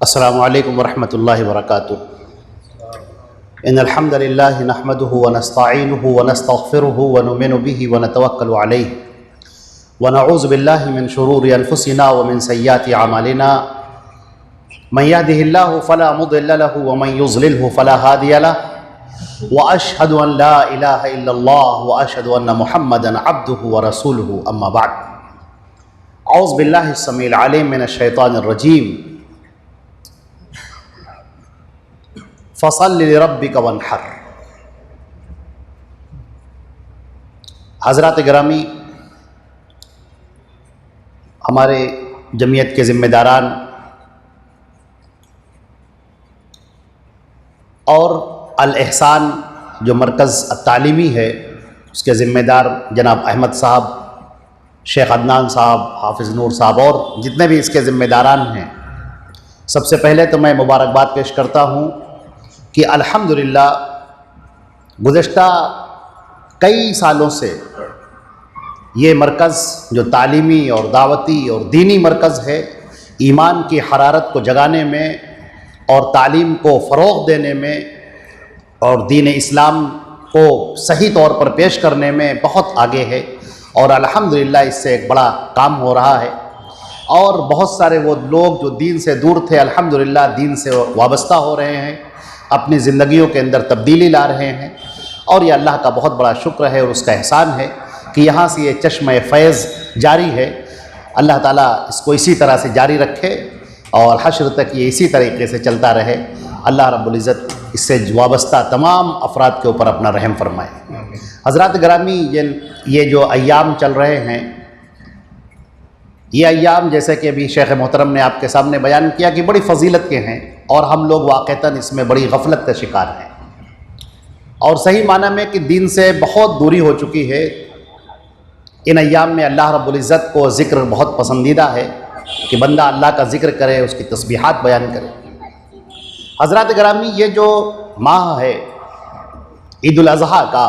अस्सलामु अलैकुम वरहमतुल्लाहि वबरकातुहू। इन्नल हम्दुलिल्लाहि नहमदुहु व नस्तईनुहु व नस्तगफिरुहु व नुमिनु बिही व नतवक्कलु अलैहि व नऊज़ु बिल्लाहि मिन शुरूरि अनफुसिना व मिन सय्यिआति अमालिना। मन यहदिहिल्लाहु फला मुदिल्ल लहु व मन युज़लिलहु फला हादिय लहु व अशहदु अन ला इलाहा इल्लल्लाह व अशहदु अन्न मुहम्मदन अब्दुहु व रसूलुहु अम्मा बअद। औज़ु बिल्लाहि अस्समीइल अलीम मिनश शैतानिर रजीम। फ़सल्लि लिरब्बिका वन्हर। हज़रात गिरामी, हमारे जमीयत के ज़िम्मेदारान और अल एहसान जो मरकज़ तालीमी है उसके ज़िम्मेदार जनाब अहमद साहब, शेख अदनान साहब, हाफिज़ नूर साहब और जितने भी इसके ज़िम्मेदारान हैं, सबसे पहले तो मैं मुबारकबाद पेश करता हूँ कि अल्हम्दुलिल्लाह गुज़श्ता कई सालों से ये मरकज़ जो तालीमी और दावती और दीनी मरकज़ है, ईमान की हरारत को जगाने में और तालीम को फ़रोग़ देने में और दीन इस्लाम को सही तौर पर पेश करने में बहुत आगे है और अल्हम्दुलिल्लाह इससे एक बड़ा काम हो रहा है। और बहुत सारे वो लोग जो दीन से दूर थे, अल्हम्दुलिल्लाह दीन से वाबस्ता हो रहे हैं, अपनी ज़िंदगियों के अंदर तब्दीली ला रहे हैं और ये अल्लाह का बहुत बड़ा शुक्र है और उसका एहसान है कि यहाँ से ये चश्मे फ़ैज़ जारी है। अल्लाह ताला इसको इसी तरह से जारी रखे और हश्र तक ये इसी तरीके से चलता रहे। अल्लाह रब्बुल इज़्ज़त इससे वाबस्ता तमाम अफराद के ऊपर अपना रहम फरमाए। हज़रात गिरामी, ये जो अय्याम चल रहे हैं, ये अय्याम जैसे कि अभी शेख मोहतरम ने आपके सामने बयान किया कि बड़ी फ़जीलत के हैं और हम लोग वाक़तन इसमें बड़ी गफलत का शिकार हैं और सही माना में कि दीन से बहुत दूरी हो चुकी है। इन अय्याम में अल्लाह रब्बुल इज़्ज़त को ज़िक्र बहुत पसंदीदा है कि बंदा अल्लाह का ज़िक्र करे, उसकी तस्बीहात बयान करे। हज़रात गिरामी, ये जो माह है ईद उल अज़हा का,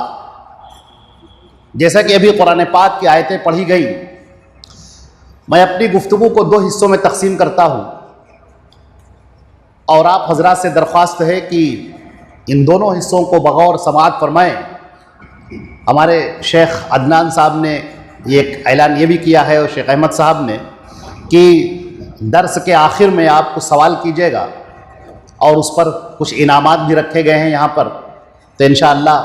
जैसा कि अभी कुरान पाक की आयतें पढ़ी गई, मैं अपनी गुफ्तगू को दो हिस्सों में तकसीम करता हूँ और आप हज़रात से दरख्वास्त है कि इन दोनों हिस्सों को बगौर समाअत फरमाएँ। हमारे शेख अदनान साहब ने एक ऐलान ये भी किया है और शेख अहमद साहब ने कि दर्स के आखिर में आप कुछ सवाल कीजिएगा और उस पर कुछ इनामात भी रखे गए हैं यहाँ पर, तो इंशाअल्लाह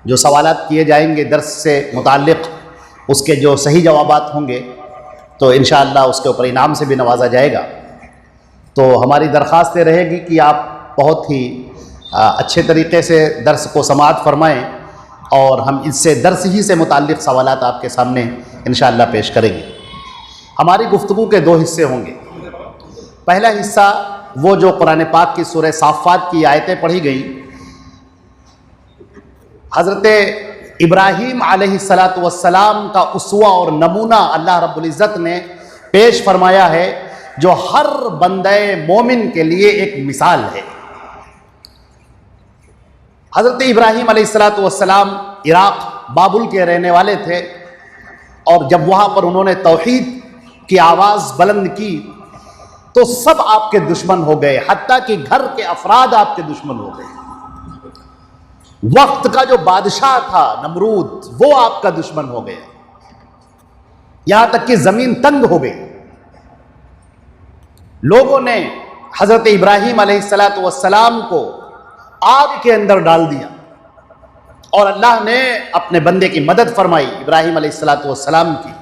जो सवालात किए जाएंगे दर्स से मुताल्लिक़, उसके जो सही जवाबात होंगे तो इंशाअल्लाह उसके ऊपर इनाम से भी नवाजा जाएगा। तो हमारी दरख्वास्त रहेगी कि आप बहुत ही अच्छे तरीक़े से दर्स को समाअत फरमाएँ और हम इससे दर्स ही से मुताल्लिक़ सवालात आपके सामने इंशाअल्लाह पेश करेंगे। हमारी गुफ्तगू के दो हिस्से होंगे। पहला हिस्सा वो जो कुरान पाक की सूरह साफ़ात की आयतें पढ़ी गई, हज़रत इब्राहीम अलैहिस्सलातु वस्सलाम का उसवा और नमूना अल्लाह रब्बुल इज़्ज़त ने पेश फरमाया है, जो हर बंदे मोमिन के लिए एक मिसाल है। हज़रत इब्राहीम अलैहिस्सलातु वस्सलाम इराक़ बाबुल के रहने वाले थे और जब वहाँ पर उन्होंने तौहीद की आवाज़ बुलंद की तो सब आपके दुश्मन हो गए, हत्ता कि घर के अफराद आपके दुश्मन हो गए। वक्त का जो बादशाह था नमरूद, वो आपका दुश्मन हो गया, यहां तक कि जमीन तंग हो गई। लोगों ने हजरत इब्राहीम अलैहिस्सलातु वस्सलाम को आग के अंदर डाल दिया और अल्लाह ने अपने बंदे की मदद फरमाई, इब्राहीम अलैहिस्सलातु वस्सलाम की,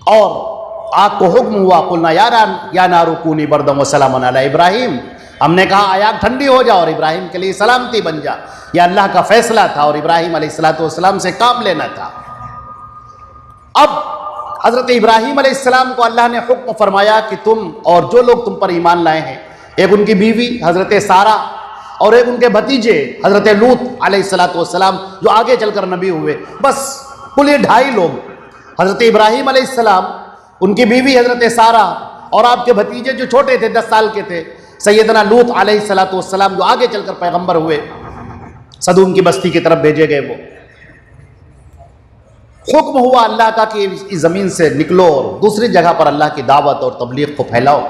और आग को हुक्म हुआ, कुलना या नारु कूनी बरदम व सलामन अला इब्राहीम, हमने कहा आग ठंडी हो जा और इब्राहिम के लिए सलामती बन जा। यह अल्लाह का फैसला था और इब्राहीम अलैहिस्सलातु वस्सलाम से काम लेना था। अब हज़रत इब्राहीम अलैहिस्सलाम को अल्लाह ने हुक्म फरमाया कि तुम और जो लोग तुम पर ईमान लाए हैं, एक उनकी बीवी हज़रत सारा और एक उनके भतीजे हज़रत लूत अलैहिस्सलातु वस्सलाम जो आगे चलकर नबी हुए, बस कुल ये 2.5 लोग, हज़रत इब्राहीम अलैहिस्सलाम, उनकी बीवी हज़रत सारा और आपके भतीजे जो छोटे थे 10 साल के थे, सैयदना लूत अलैहिस्सलातु वस्सलाम जो आगे चलकर पैगंबर हुए, सदूम की बस्ती की तरफ भेजे गए। वो हुक्म हुआ अल्लाह का कि इस ज़मीन से निकलो और दूसरी जगह पर अल्लाह की दावत और तबलीग को फैलाओ।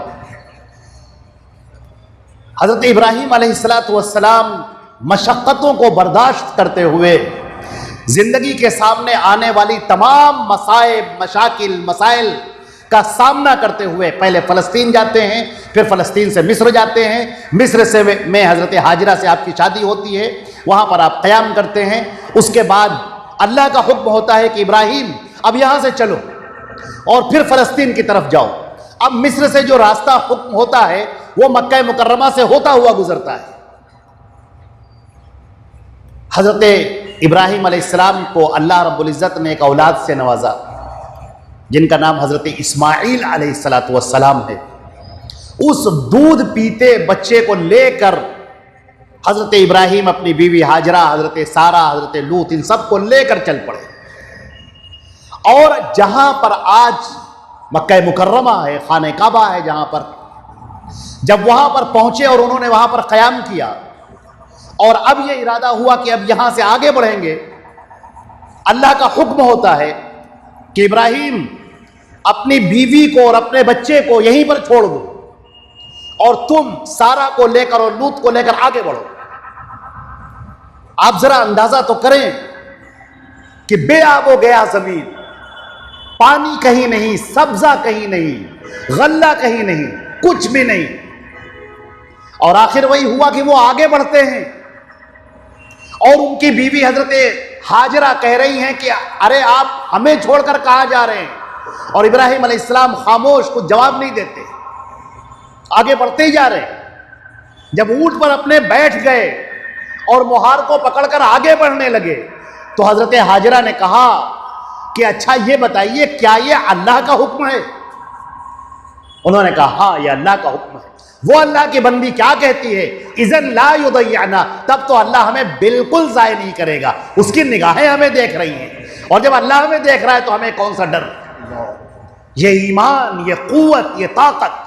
हज़रत इब्राहीम अलैहिस्सलाम मशक्क़तों को बर्दाश्त करते हुए ज़िंदगी के सामने आने वाली तमाम मसाइब मशाकिल मसाइल का सामना करते हुए पहले फ़लस्तीन जाते हैं, फिर फ़लस्तीन से मिस्र जाते हैं, मिस्र से में हज़रत हाजिरा से आपकी शादी होती है, वहाँ पर आप क़याम करते हैं। उसके बाद अल्लाह का हुक्म होता है कि इब्राहीम अब यहाँ से चलो और फिर फ़लस्तीन की तरफ जाओ। अब मिस्र से जो रास्ता हुक्म होता है वो मक्का मुकर्रमा से होता हुआ गुजरता है। हज़रत इब्राहीम अलैहिस्सलाम को अल्लाह रब्बुल इज़्ज़त ने एक औलाद से नवाजा जिनका नाम हज़रत इस्माईल अलैहिस्सलाम है। उस दूध पीते बच्चे को लेकर हज़रत इब्राहीम अपनी बीवी हाजरा, हज़रत सारा, हज़रत लूत, इन सब को लेकर चल पड़े और जहां पर आज मक्का मुकर्रमा है, खाने काबा है, जहां पर जब वहां पर पहुंचे और उन्होंने वहां पर क़याम किया और अब यह इरादा हुआ कि अब यहां से आगे बढ़ेंगे, अल्लाह का हुक्म होता है कि इब्राहीम अपनी बीवी को और अपने बच्चे को यहीं पर छोड़ दो और तुम सारा को लेकर और लूत को लेकर आगे बढ़ो। आप जरा अंदाजा तो करें कि बेआब हो गया जमीन, पानी कहीं नहीं, सब्जा कहीं नहीं, गल्ला कहीं नहीं, कुछ भी नहीं। और आखिर वही हुआ कि वो आगे बढ़ते हैं और उनकी बीवी हजरत हाजरा कह रही हैं कि अरे आप हमें छोड़कर कहां जा रहे हैं, और इब्राहीम अलैहिस्सलाम खामोश, कुछ जवाब नहीं देते, आगे बढ़ते ही जा रहे हैं। जब ऊंट पर अपने बैठ गए और मुहार को पकड़कर आगे बढ़ने लगे तो हजरत हाजरा ने कहा कि अच्छा ये बताइए क्या ये अल्लाह का हुक्म है? उन्होंने कहा हाँ, ये अल्लाह का हुक्म है। वो अल्लाह की बंदी क्या कहती है, इज़न ला युदय्यना, तब तो अल्लाह हमें बिल्कुल ज़ाय नहीं करेगा, उसकी निगाहें हमें देख रही हैं और जब अल्लाह हमें देख रहा है तो हमें कौन सा डर। ये ईमान, ये क़ुव्वत, ये ताकत,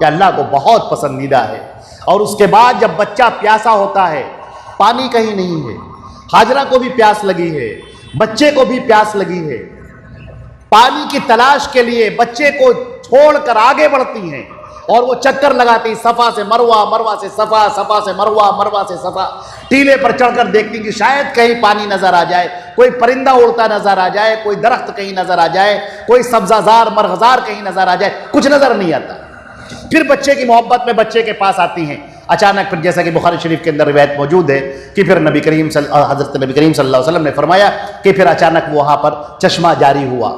ये अल्लाह को बहुत पसंदीदा है। और उसके बाद जब बच्चा प्यासा होता है, पानी कहीं नहीं है, हाजरा को भी प्यास लगी है, बच्चे को भी प्यास लगी है, पानी की तलाश के लिए बच्चे को छोड़कर आगे बढ़ती हैं और वो चक्कर लगाती, सफ़ा से मरवा, मरवा से सफ़ा, सफ़ा से मरवा, मरवा से सफ़ा, टीले पर चढ़कर देखती कि शायद कहीं पानी नज़र आ जाए, कोई परिंदा उड़ता नज़र आ जाए, कोई दरख्त कहीं नज़र आ जाए, कोई सब्ज़ाजार मरग़ज़ार कहीं नज़र आ जाए, कुछ नज़र नहीं आता। फिर बच्चे की मोहब्बत में बच्चे के पास आती हैं। अचानक फिर जैसा कि बुखारी शरीफ के अंदर रिवायत मौजूद है कि फिर हज़रत नबी करीम सल्लल्लाहु अलैहि वसल्लम ने फरमाया कि फिर अचानक वहाँ पर चश्मा जारी हुआ।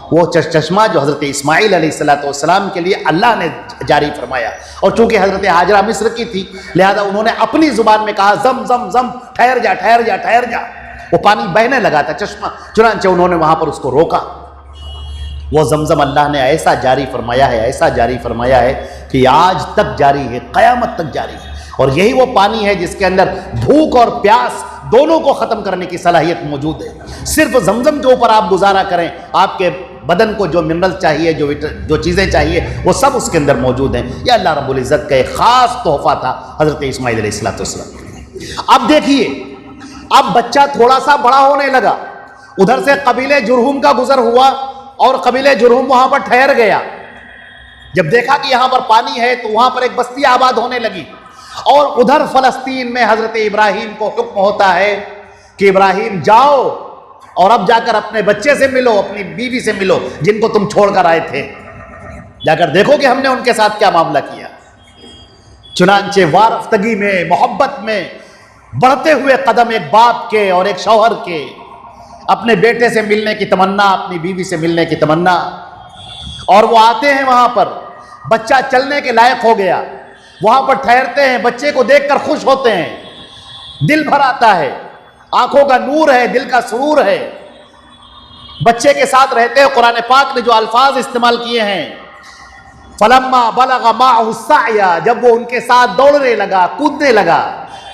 वो चश्मा जो हज़रत इस्माईल अलैहिस्सलाम के लिए अल्लाह ने जारी फरमाया, और चूँकि हज़रत हाजरा मिस्र की थी लिहाजा उन्होंने अपनी ज़ुबान में कहा जम जम जम, ठहर जा ठहर जा ठहर जा। वो पानी बहने लगा था चश्मा, चुनांचे उन्होंने वहाँ पर उसको रोका। वो जमजम अल्लाह ने ऐसा जारी फरमाया है, ऐसा जारी फरमाया है कि आज तक जारी है, क़यामत तक जारी है। और यही वो पानी है जिसके अंदर भूख और प्यास दोनों को ख़त्म करने की सलाहियत मौजूद है। सिर्फ जमजम के ऊपर आप गुजारा करें, आपके बदन को जो मिनरल चाहिए, जो चीज़ें चाहिए, वो सब उसके अंदर मौजूद हैं। यह अल्लाह रब्बुल इज़्ज़त का एक ख़ास तोहफ़ा था हज़रत इस्माईल अलैहिस्सलाम। अब देखिए, अब बच्चा थोड़ा सा बड़ा होने लगा, उधर से कबीले जुरहुम का गुजर हुआ और कबीले जुरहुम वहाँ पर ठहर गया। जब देखा कि यहाँ पर पानी है तो वहाँ पर एक बस्ती आबाद होने लगी, और उधर फ़लस्तीन में हज़रत इब्राहीम को हुक्म होता है कि इब्राहीम जाओ और अब जाकर अपने बच्चे से मिलो, अपनी बीवी से मिलो जिनको तुम छोड़कर आए थे, जाकर देखो कि हमने उनके साथ क्या मामला किया। चुनांचे वारफ्तगी में, मोहब्बत में बढ़ते हुए कदम एक बाप के और एक शौहर के, अपने बेटे से मिलने की तमन्ना, अपनी बीवी से मिलने की तमन्ना, और वो आते हैं वहाँ पर, बच्चा चलने के लायक हो गया, वहाँ पर ठहरते हैं, बच्चे को देखकर खुश होते हैं, दिल भर आता है, आंखों का नूर है, दिल का सुरूर है। बच्चे के साथ रहते हैं, कुरान पाक ने जो अल्फाज इस्तेमाल किए हैं, फलम्मा बलगा माअहु सअया, जब वो उनके साथ दौड़ने लगा, कूदने लगा।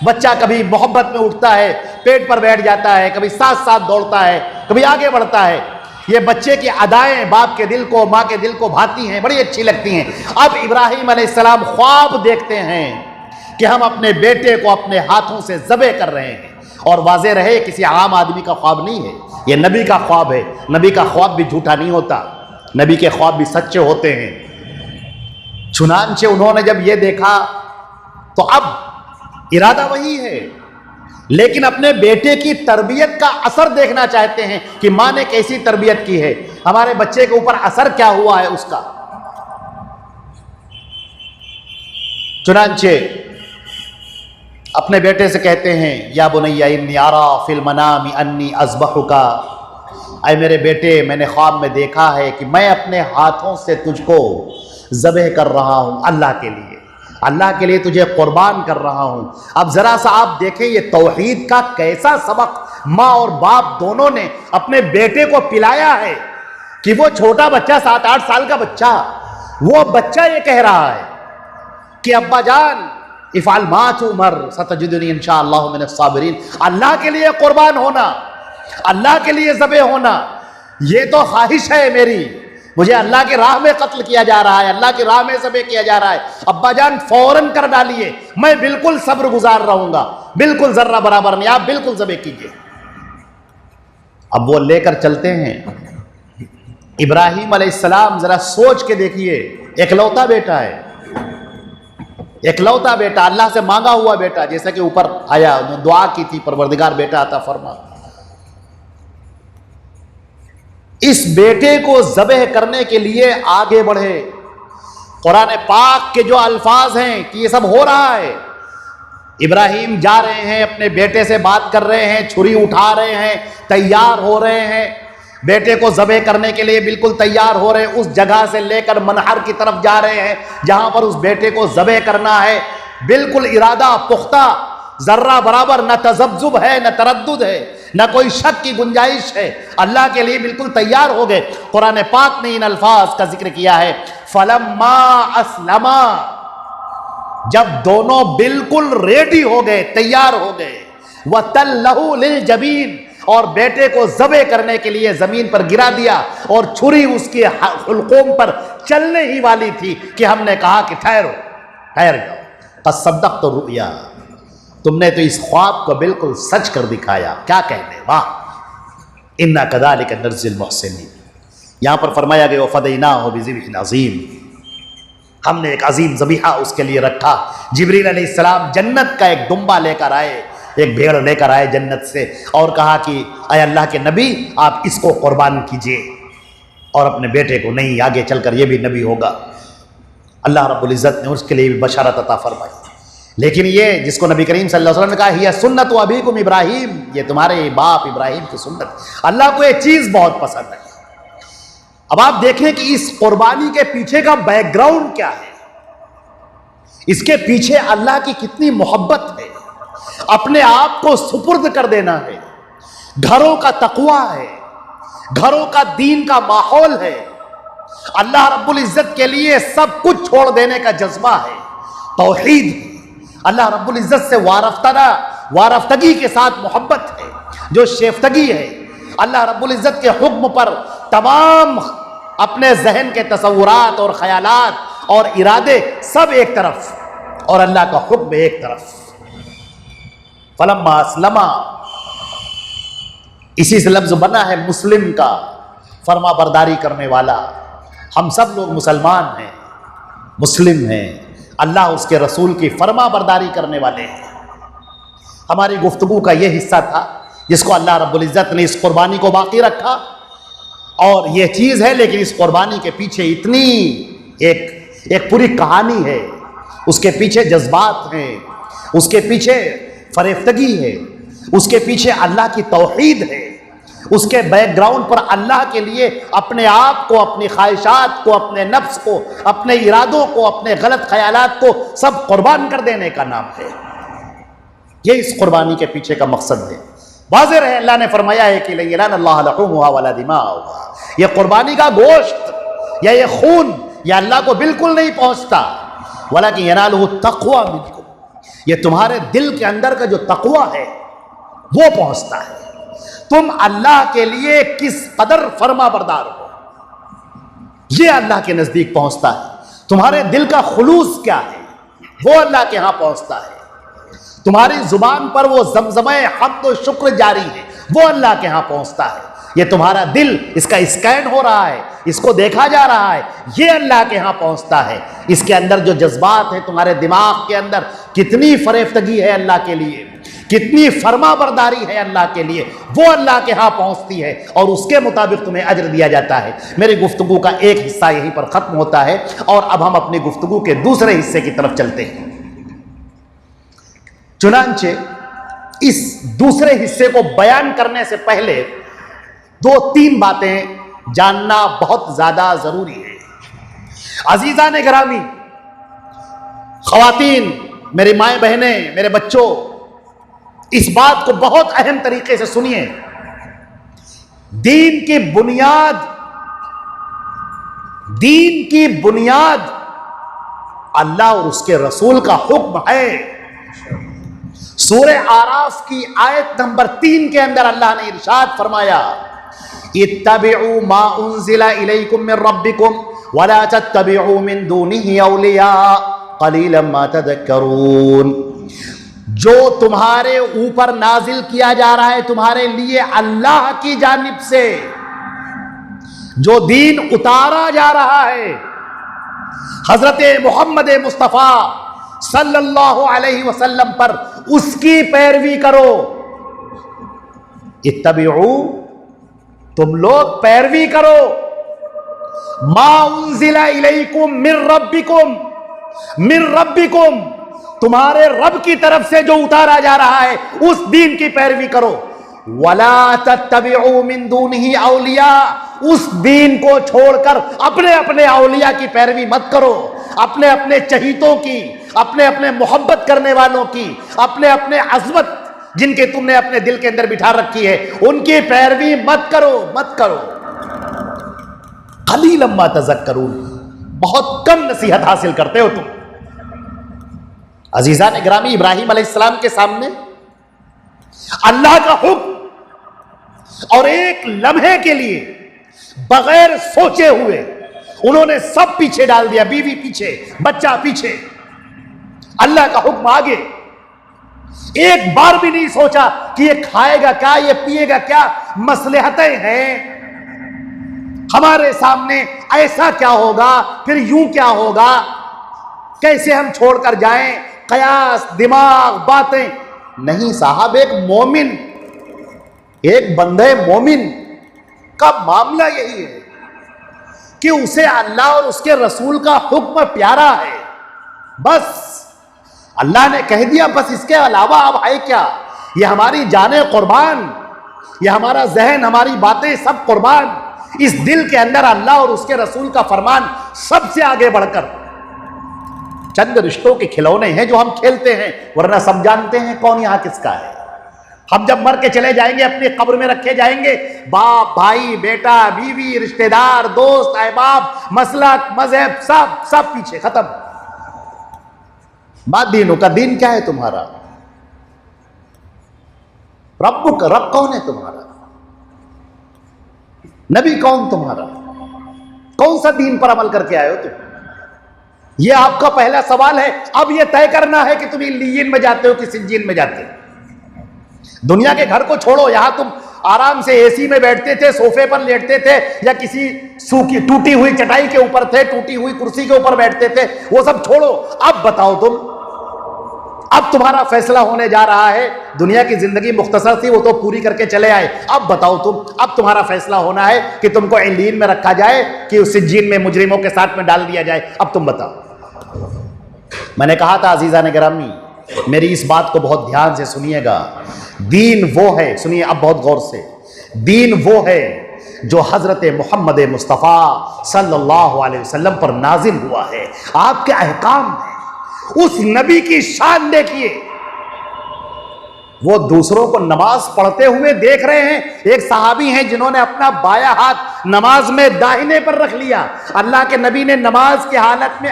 बच्चा कभी मोहब्बत में उठता है, पेट पर बैठ जाता है, कभी साथ साथ दौड़ता है, कभी आगे बढ़ता है। ये बच्चे की अदाएं बाप के दिल को, माँ के दिल को भाती हैं, बड़ी अच्छी लगती हैं। अब इब्राहीम अलैहिस्सलाम ख्वाब देखते हैं कि हम अपने बेटे को अपने हाथों से ज़बह कर रहे हैं, और वाज़े रहे किसी आम आदमी का ख्वाब नहीं है, ये नबी का ख्वाब है। नबी का ख्वाब भी झूठा नहीं होता, नबी के ख्वाब भी सच्चे होते हैं। चुनांचे उन्होंने जब ये देखा तो अब इरादा वही है, लेकिन अपने बेटे की तरबियत का असर देखना चाहते हैं कि मां ने कैसी तरबियत की है, हमारे बच्चे के ऊपर असर क्या हुआ है उसका। चुनांचे अपने बेटे से कहते हैं, या बुनैया इन्नी अरा फिल मनामी अन्नी अज़बहुका, ऐ मेरे बेटे मैंने ख्वाब में देखा है कि मैं अपने हाथों से तुझको ज़बह कर रहा हूँ, अल्लाह के लिए, अल्लाह के लिए तुझे कुर्बान कर रहा हूँ। अब ज़रा सा आप देखें ये तौहीद का कैसा सबक माँ और बाप दोनों ने अपने बेटे को पिलाया है कि वो छोटा बच्चा 7-8 साल का बच्चा, वो बच्चा ये कह रहा है कि अब्बा जान इफ़ाल मा तुमर सतजिदुनी इंशाअल्लाह मिनस साबिरीन, अल्लाह के लिए कुर्बान होना, अल्लाह के लिए ज़बह होना, ये तो ख्वाहिश है मेरी, मुझे अल्लाह की राह में कत्ल किया जा रहा है, अल्लाह की राह में ज़बह किया जा रहा है, अब्बा जान फौरन कर डालिए, मैं बिल्कुल सब्र गुजार रहूंगा, बिल्कुल जर्रा बराबर नहीं, आप बिल्कुल ज़बह कीजिए। अब वो लेकर चलते हैं इब्राहीम अलैहिस्सलाम, जरा सोच के देखिए, एकलौता बेटा है, एकलौता बेटा, अल्लाह से मांगा हुआ बेटा, जैसा कि ऊपर आया, दुआ की थी परवरदिगार बेटा अता फरमा। इस बेटे को ज़बह करने के लिए आगे बढ़े। कुरान पाक के जो अल्फाज हैं कि ये सब हो रहा है, इब्राहीम जा रहे हैं, अपने बेटे से बात कर रहे हैं, छुरी उठा रहे हैं, तैयार हो रहे हैं, बेटे को ज़बह करने के लिए बिल्कुल तैयार हो रहे हैं, उस जगह से लेकर मनहर की तरफ जा रहे हैं जहां पर उस बेटे को ज़बह करना है, बिल्कुल इरादा पुख्ता, जर्रा बराबर न तज़ब्ज़ुब है, न तरद्दुद है, न कोई शक की गुंजाइश है, अल्लाह के लिए बिल्कुल तैयार हो गए। कुरान पाक ने इन अल्फाज का जिक्र किया है, फलम्मा अस्लमा, जब दोनों बिल्कुल रेडी हो गए, तैयार हो गए, वतल्लहु लिल जबीन, और बेटे को ज़बह करने के लिए जमीन पर गिरा दिया और छुरी उसके हुल्कोम पर चलने ही वाली थी कि हमने कहा कि ठहरो, ठहर जाओ, तसद्दक़ तो रुया, तुमने तो इस ख्वाब को बिल्कुल सच कर दिखाया, क्या कहने, वाह, इन्ना कज़ालिका नज़्ज़िल मुहसिनीन। यहाँ पर फरमाया गया फ़दैनाहु बिज़िब्हिन अज़ीम, हमने एक अजीम ज़बीहा उसके लिए रखा। जिब्रील अलैहिस्सलाम जन्नत का एक दुम्बा लेकर आए, एक भेड़ लेकर आए जन्नत से, और कहा कि अय अल्लाह के नबी आप इसको कुर्बान कीजिए, और अपने बेटे को नहीं, आगे चलकर ये भी नबी होगा। अल्लाह रब्बुल इज़्ज़त ने उसके लिए भी बशारत अता फरमाई। लेकिन ये जिसको नबी करीम सल्लल्लाहु अलैहि वसल्लम ने कहा हिया सुन्नत अबीकुम इब्राहीम, ये तुम्हारे बाप इब्राहिम की सुन्नत, अल्लाह को ये चीज़ बहुत पसंद है। अब आप देखें कि इस कुर्बानी के पीछे का बैकग्राउंड क्या है, इसके पीछे अल्लाह की कितनी मोहब्बत है, अपने आप को सुपुर्द कर देना है, घरों का तकवा है, घरों का दीन का माहौल है, अल्लाह रब्बुल इज़्ज़त के लिए सब कुछ छोड़ देने का जज्बा है, तौहीद, अल्लाह रब्बुल इज़्ज़त से वारफ्तगी के साथ मोहब्बत है, जो शेफ्तगी है, अल्लाह रब्बुल इज़्ज़त के हुक्म पर तमाम अपने जहन के तसव्वुरात और ख्यालात और इरादे सब एक तरफ, और अल्लाह का हुक्म एक तरफ। फलम्मा अस्लमा, इसी से लफ्ज बना है मुस्लिम का, फरमा बरदारी करने वाला। हम सब लोग मुसलमान हैं, मुस्लिम हैं, अल्लाह उसके रसूल की फरमा बरदारी करने वाले हैं। हमारी गुफ्तगू का यह हिस्सा था जिसको अल्लाह रब्बुल इज़्ज़त ने इस कुर्बानी को बाकी रखा, और यह चीज़ है, लेकिन इस कुर्बानी के पीछे इतनी एक पूरी कहानी है, उसके पीछे जज्बात हैं, उसके पीछे फरेफ्तगी है, उसके पीछे अल्लाह की तौहीद है, उसके बैकग्राउंड पर अल्लाह के लिए अपने आप को, अपनी ख्वाहिशात को, अपने नफ्स को, अपने इरादों को, अपने गलत ख्यालात को सब कुर्बान कर देने का नाम है। ये इस कुर्बानी के पीछे का मकसद है। वाज़ेह रहे, अल्लाह ने फरमाया है कि लयनालल्लाहु लहूमुहा वला दिमाउहा, ये कुर्बानी का गोश्त या ये खून या अल्लाह को बिल्कुल नहीं पहुंचता, वलाकिन यनालुहु तक़वा मिनकुम, ये तुम्हारे दिल के अंदर का जो तक़वा है वो पहुंचता है। तुम अल्लाह के लिए किस कदर फरमा बरदार हो, ये अल्लाह के नजदीक पहुंचता है। तुम्हारे दिल का खुलूस क्या है वो अल्लाह के यहां पहुंचता है। तुम्हारी जुबान पर वो जमजमे हम्द और शुक्र जारी है, वो अल्लाह के यहां पहुंचता है। ये तुम्हारा दिल, इसका स्कैन हो रहा है, इसको देखा जा रहा है, ये अल्लाह के यहाँ पहुँचता है। इसके अंदर जो जज्बात हैं तुम्हारे दिमाग के अंदर, कितनी फरेफ्तगी है अल्लाह के लिए, कितनी फर्माबरदारी है अल्लाह के लिए, वो अल्लाह के यहाँ पहुँचती है और उसके मुताबिक तुम्हें अज्र दिया जाता है। मेरी गुफ्तगू का एक हिस्सा यहीं पर ख़त्म होता है और अब हम अपनी गुफ्तगू के दूसरे हिस्से की तरफ चलते हैं। चुनांचे इस दूसरे हिस्से को बयान करने से पहले 2-3 बातें जानना बहुत ज्यादा जरूरी है। अजीजान गिरामी, ख्वातीन, मेरी माएं बहनें, मेरे बच्चों, इस बात को बहुत अहम तरीके से सुनिए। दीन की बुनियाद अल्लाह और उसके रसूल का हुक्म है। सूरह आराफ की आयत नंबर 3 के अंदर अल्लाह ने इरशाद फरमाया, इत्तबिउ मा उन्ज़िला इलैकुम मिन रब्बिकुम वला तत्तबिउ मिन दूनिही औलिया क़लीलन मा तज़क्करून। जो तुम्हारे ऊपर नाजिल किया जा रहा है तुम्हारे लिए अल्लाह की जानिब से, जो दीन उतारा जा रहा है हजरत मोहम्मद मुस्तफ़ा सल्लल्लाहु अलैहि वसल्लम पर, उसकी पैरवी करो। इत्तबिउ, तुम लोग पैरवी करो, मा उन्ज़िला इलैकुम मिन रब्बिकुम, तुम्हारे रब की तरफ से जो उतारा जा रहा है उस दीन की पैरवी करो। वला तत्तबिउ मिन दूनिही औलिया, उस दीन को छोड़कर अपने अपने औलिया की पैरवी मत करो, अपने अपने चहीतों की, अपने अपने मोहब्बत करने वालों की, अपने अपने अज़मत जिनके तुमने अपने दिल के अंदर बिठा रखी है, उनकी पैरवी मत करो। क़लीलन मा तज़क्करून, बहुत कम नसीहत हासिल करते हो तुम। अजीज़ान गिरामी, इब्राहीम अलैहिस्सलाम के सामने अल्लाह का हुक्म और एक लम्हे के लिए बगैर सोचे हुए उन्होंने सब पीछे डाल दिया, बीवी पीछे, बच्चा पीछे, अल्लाह का हुक्म आगे। एक बार भी नहीं सोचा कि ये खाएगा क्या, ये पिएगा क्या, मसलहतें हैं हमारे सामने, ऐसा क्या होगा, फिर यूं क्या होगा, कैसे हम छोड़कर जाएं, कयास, दिमाग, बातें नहीं साहब। एक मोमिन, एक बंदे मोमिन का मामला यही है कि उसे अल्लाह और उसके रसूल का हुक्म प्यारा है। बस अल्लाह ने कह दिया, बस इसके अलावा अब है क्या। ये हमारी जाने कुर्बान, ये हमारा जहन, हमारी बातें सब कुर्बान। इस दिल के अंदर अल्लाह और उसके रसूल का फरमान सबसे आगे बढ़कर। चंद रिश्तों के खिलौने हैं जो हम खेलते हैं, वरना सब जानते हैं कौन यहां किसका है। हम जब मर के चले जाएंगे, अपनी कब्र में रखे जाएंगे, बाप, भाई, बेटा, बीवी, रिश्तेदार, दोस्त, अहबाब, मसलक, मजहब, सब पीछे, खत्म। बात दीनों का, दीन क्या है तुम्हारा, रब कौन है तुम्हारा, नबी कौन तुम्हारा, कौन सा दीन पर अमल करके आए हो तुम। ये आपका पहला सवाल है। अब यह तय करना है कि तुम इल्लियीन में जाते हो कि सिज्जीन में जाते हो। दुनिया के घर को छोड़ो, यहां तुम आराम से एसी में बैठते थे, सोफे पर लेटते थे, या किसी सूखी टूटी हुई चटाई के ऊपर थे, टूटी हुई कुर्सी के ऊपर बैठते थे, वो सब छोड़ो। अब बताओ तुम, अब तुम्हारा फैसला होने जा रहा है। दुनिया की जिंदगी मुख्तसर थी, वो तो पूरी करके चले आए। अब बताओ तुम, अब तुम्हारा फैसला होना है कि तुमको इल्लीन में रखा जाए कि उस सिज्जीन में मुजरिमों के साथ में डाल दिया जाए। अब तुम बताओ। मैंने कहा था अजीज़ान गिरामी, मेरी इस बात को बहुत ध्यान से सुनिएगा। दीन वो है, सुनिए अब बहुत गौर से, दीन वो है जो हजरत मोहम्मद मुस्तफ़ा सल्लल्लाहु अलैहि वसल्लम पर नाजिल हुआ है। आपके अहकाम है, उस नबी की शान देखिए। वो दूसरों को नमाज पढ़ते हुए देख रहे हैं। एक सहाबी हैं जिन्होंने अपना बाया हाथ नमाज में दाहिने पर रख लिया। अल्लाह के नबी ने नमाज की हालत में,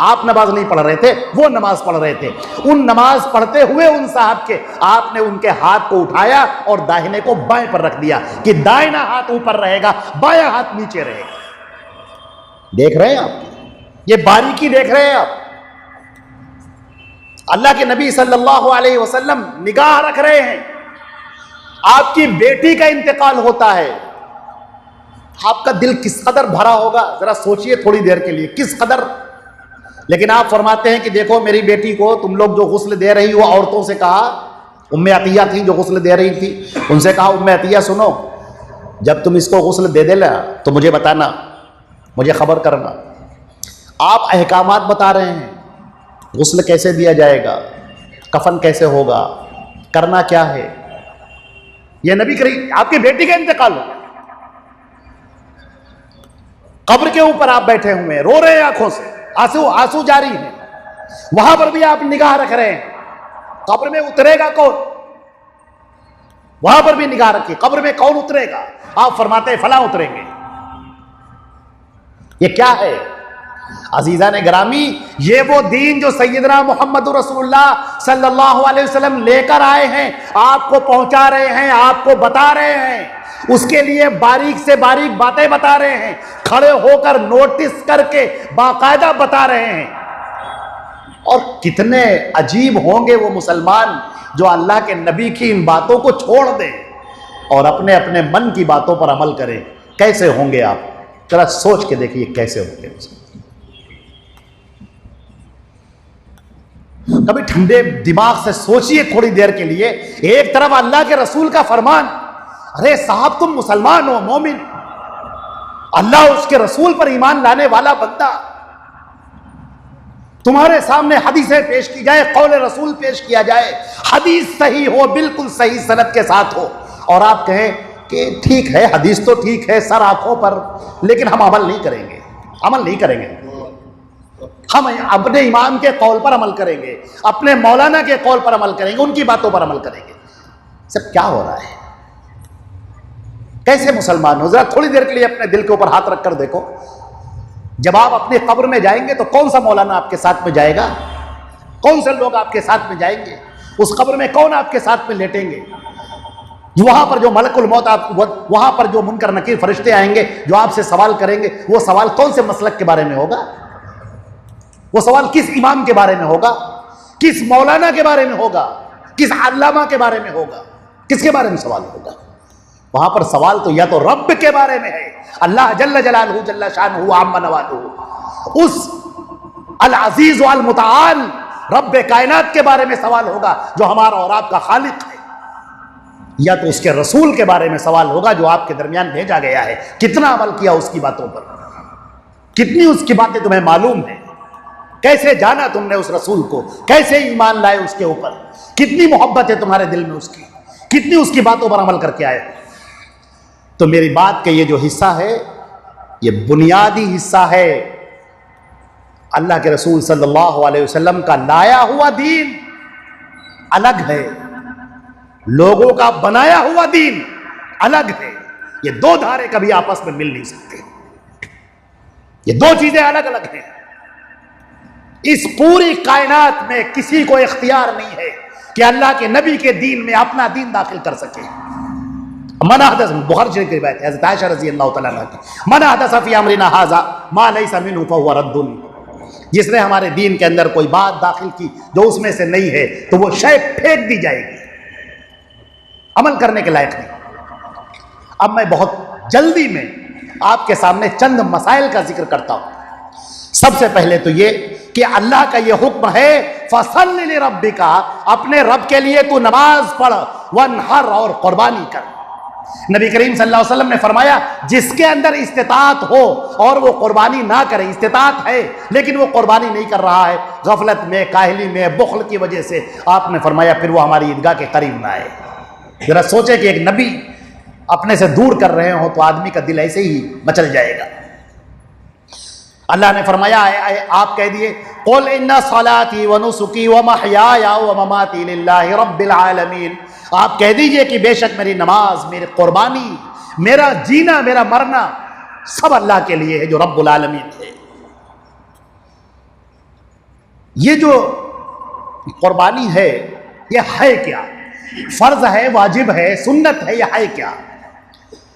आप नमाज नहीं पढ़ रहे थे, वो नमाज पढ़ रहे थे, उन नमाज पढ़ते हुए उन साहब के, आपने उनके हाथ को उठाया और दाहिने को बाएं पर रख दिया कि दाहिना हाथ ऊपर रहेगा, बायां हाथ नीचे रहेगा। देख रहे हैं आप, ये बारीकी देख रहे हैं आप। अल्लाह के नबी सल्लल्लाहु अलैहि वसल्लम निगाह रख रहे हैं। आपकी बेटी का इंतकाल होता है, आपका दिल किस कदर भरा होगा, जरा सोचिए थोड़ी देर के लिए, किस कदर। लेकिन आप फरमाते हैं कि देखो मेरी बेटी को तुम लोग जो गुस्ल दे रही हो, औरतों से कहा, उम्मे अतिया थी जो गुस्ल दे रही थी, उनसे कहा उम्मे अतिया सुनो, जब तुम इसको गुस्ल दे देना तो मुझे बताना, मुझे खबर करना। आप अहकामात बता रहे हैं, गुस्ल कैसे दिया जाएगा, कफन कैसे होगा, करना क्या है। यह नबी करीम, आपकी बेटी का इंतकाल हो गया, कब्र के ऊपर आप बैठे हुए हैं, रो रहे हैं आंखों से, आंसू आंसू जारी है, वहां पर भी आप निगाह रख रहे हैं, कब्र में उतरेगा कौन, वहां पर भी निगाह रखिए, कब्र में कौन उतरेगा। आप फरमाते हैं फला उतरेंगे। ये क्या है अजीजा ने ग्रामी, ये वो दीन जो सैयदना मोहम्मद रसूलुल्लाह सल्लल्लाहु अलैहि वसल्लम लेकर आए हैं, आपको पहुंचा रहे हैं, आपको बता रहे हैं, उसके लिए बारीक से बारीक बातें बता रहे हैं, खड़े होकर नोटिस करके बाकायदा बता रहे हैं। और कितने अजीब होंगे वो मुसलमान जो अल्लाह के नबी की इन बातों को छोड़ दें और अपने अपने मन की बातों पर अमल करें। कैसे होंगे आप, जरा सोच के देखिए कैसे होंगे। कभी ठंडे दिमाग से सोचिए थोड़ी देर के लिए। एक तरफ अल्लाह के रसूल का फरमान, अरे साहब तुम मुसलमान हो, मोमिन, अल्लाह उसके रसूल पर ईमान लाने वाला बंदा, तुम्हारे सामने हदीसें पेश की जाए, कौल रसूल पेश किया जाए, हदीस सही हो, बिल्कुल सही सनद के साथ हो, और आप कहें कि ठीक है हदीस तो ठीक है सर आंखों पर, लेकिन हम अमल नहीं करेंगे, अमल नहीं करेंगे, हम अपने इमाम के कौल पर अमल करेंगे, अपने मौलाना के कौल पर अमल करेंगे, उनकी बातों पर अमल करेंगे। सब क्या हो रहा है, कैसे मुसलमान हो। जरा थोड़ी देर के लिए अपने दिल के ऊपर हाथ रखकर देखो, जब आप अपने कब्र में जाएंगे तो कौन सा मौलाना आपके साथ में जाएगा, कौन से लोग आपके साथ में जाएंगे, उस कब्र में कौन आपके साथ में लेटेंगे, वहां पर जो मलकुल मौत, आप वहां पर जो मुनकर नकीर फरिश्ते आएंगे जो आपसे सवाल करेंगे, वो सवाल कौन से मसलक के बारे में होगा, वो सवाल किस इमाम के बारे में होगा, किस मौलाना के बारे में होगा, किस अल्लामा के बारे में होगा, किसके बारे में सवाल होगा। वहां पर सवाल तो या तो रब के बारे में है, अल्लाह जल्ल जलालहू जल्ल शानहू अम्मा नवालहू, उस अल अजीज वल मुतआल रब कायनात के बारे में सवाल होगा जो हमारा और आपका खालिक है, या तो उसके रसूल के बारे में सवाल होगा जो आपके दरमियान भेजा गया है, कितना अमल किया उसकी बातों पर, कितनी उसकी बातें तुम्हें मालूम है, कैसे जाना तुमने उस रसूल को, कैसे ईमान लाए उसके ऊपर, कितनी मोहब्बत है तुम्हारे दिल में उसकी, कितनी उसकी बातों पर अमल करके आए। तो मेरी बात का ये जो हिस्सा है, ये बुनियादी हिस्सा है, अल्लाह के रसूल सल्लल्लाहु अलैहि वसल्लम का लाया हुआ दीन अलग है, लोगों का बनाया हुआ दीन अलग है। ये दो धारे कभी आपस में मिल नहीं सकते, ये दो चीजें अलग अलग हैं। इस पूरी कायनात में किसी को इख्तियार नहीं है कि अल्लाह के नबी के दीन में अपना दीन दाखिल कर सके। मना हदस, बुखारी शरीफ की रिवायत है हज़रत आयशा रज़ी अल्लाह तआला अन्हा की, मना हदस फी अमरिना हाज़ा मा लैसा मिन्हु फहुव रद्दुन, जिसने हमारे दीन के अंदर कोई बात दाखिल की जो उसमें से नहीं है तो वो शय फेंक दी जाएगी, अमल करने के लायक नहीं। अब मैं बहुत जल्दी में आपके सामने चंद मसाइल का जिक्र करता हूं। सबसे पहले तो ये कि अल्लाह का ये हुक्म है फसल्लि लिरब्बिका, अपने रब के लिए तू नमाज पढ़, वनहर, और कुर्बानी कर। नबी करीम सल्लल्लाहु अलैहि वसल्लम ने फरमाया जिसके अंदर इस्तिताअत हो और वो कुर्बानी ना करे, इस्तिताअत है लेकिन वो कुर्बानी नहीं कर रहा है, गफलत में, काहली में, बुखल की वजह से, आपने फरमाया फिर वो हमारी ईदगाह के करीब ना आए। जरा सोचे कि एक नबी अपने से दूर कर रहे हो तो आदमी का दिल ऐसे ही मचल जाएगा। अल्लाह ने फरमाया, आप कह दिए कुल इन्ना सलाती व नुसुकी व महयाया व ममाती लिल्लाहि रब्बिल आलमीन, आप कह दीजिए कि बेशक मेरी नमाज, मेरी कुर्बानी, मेरा जीना, मेरा मरना सब अल्लाह के लिए है जो रब्बुल आलमीन है। ये जो कुर्बानी है ये है क्या, फर्ज है, वाजिब है, सुन्नत है, यह है क्या।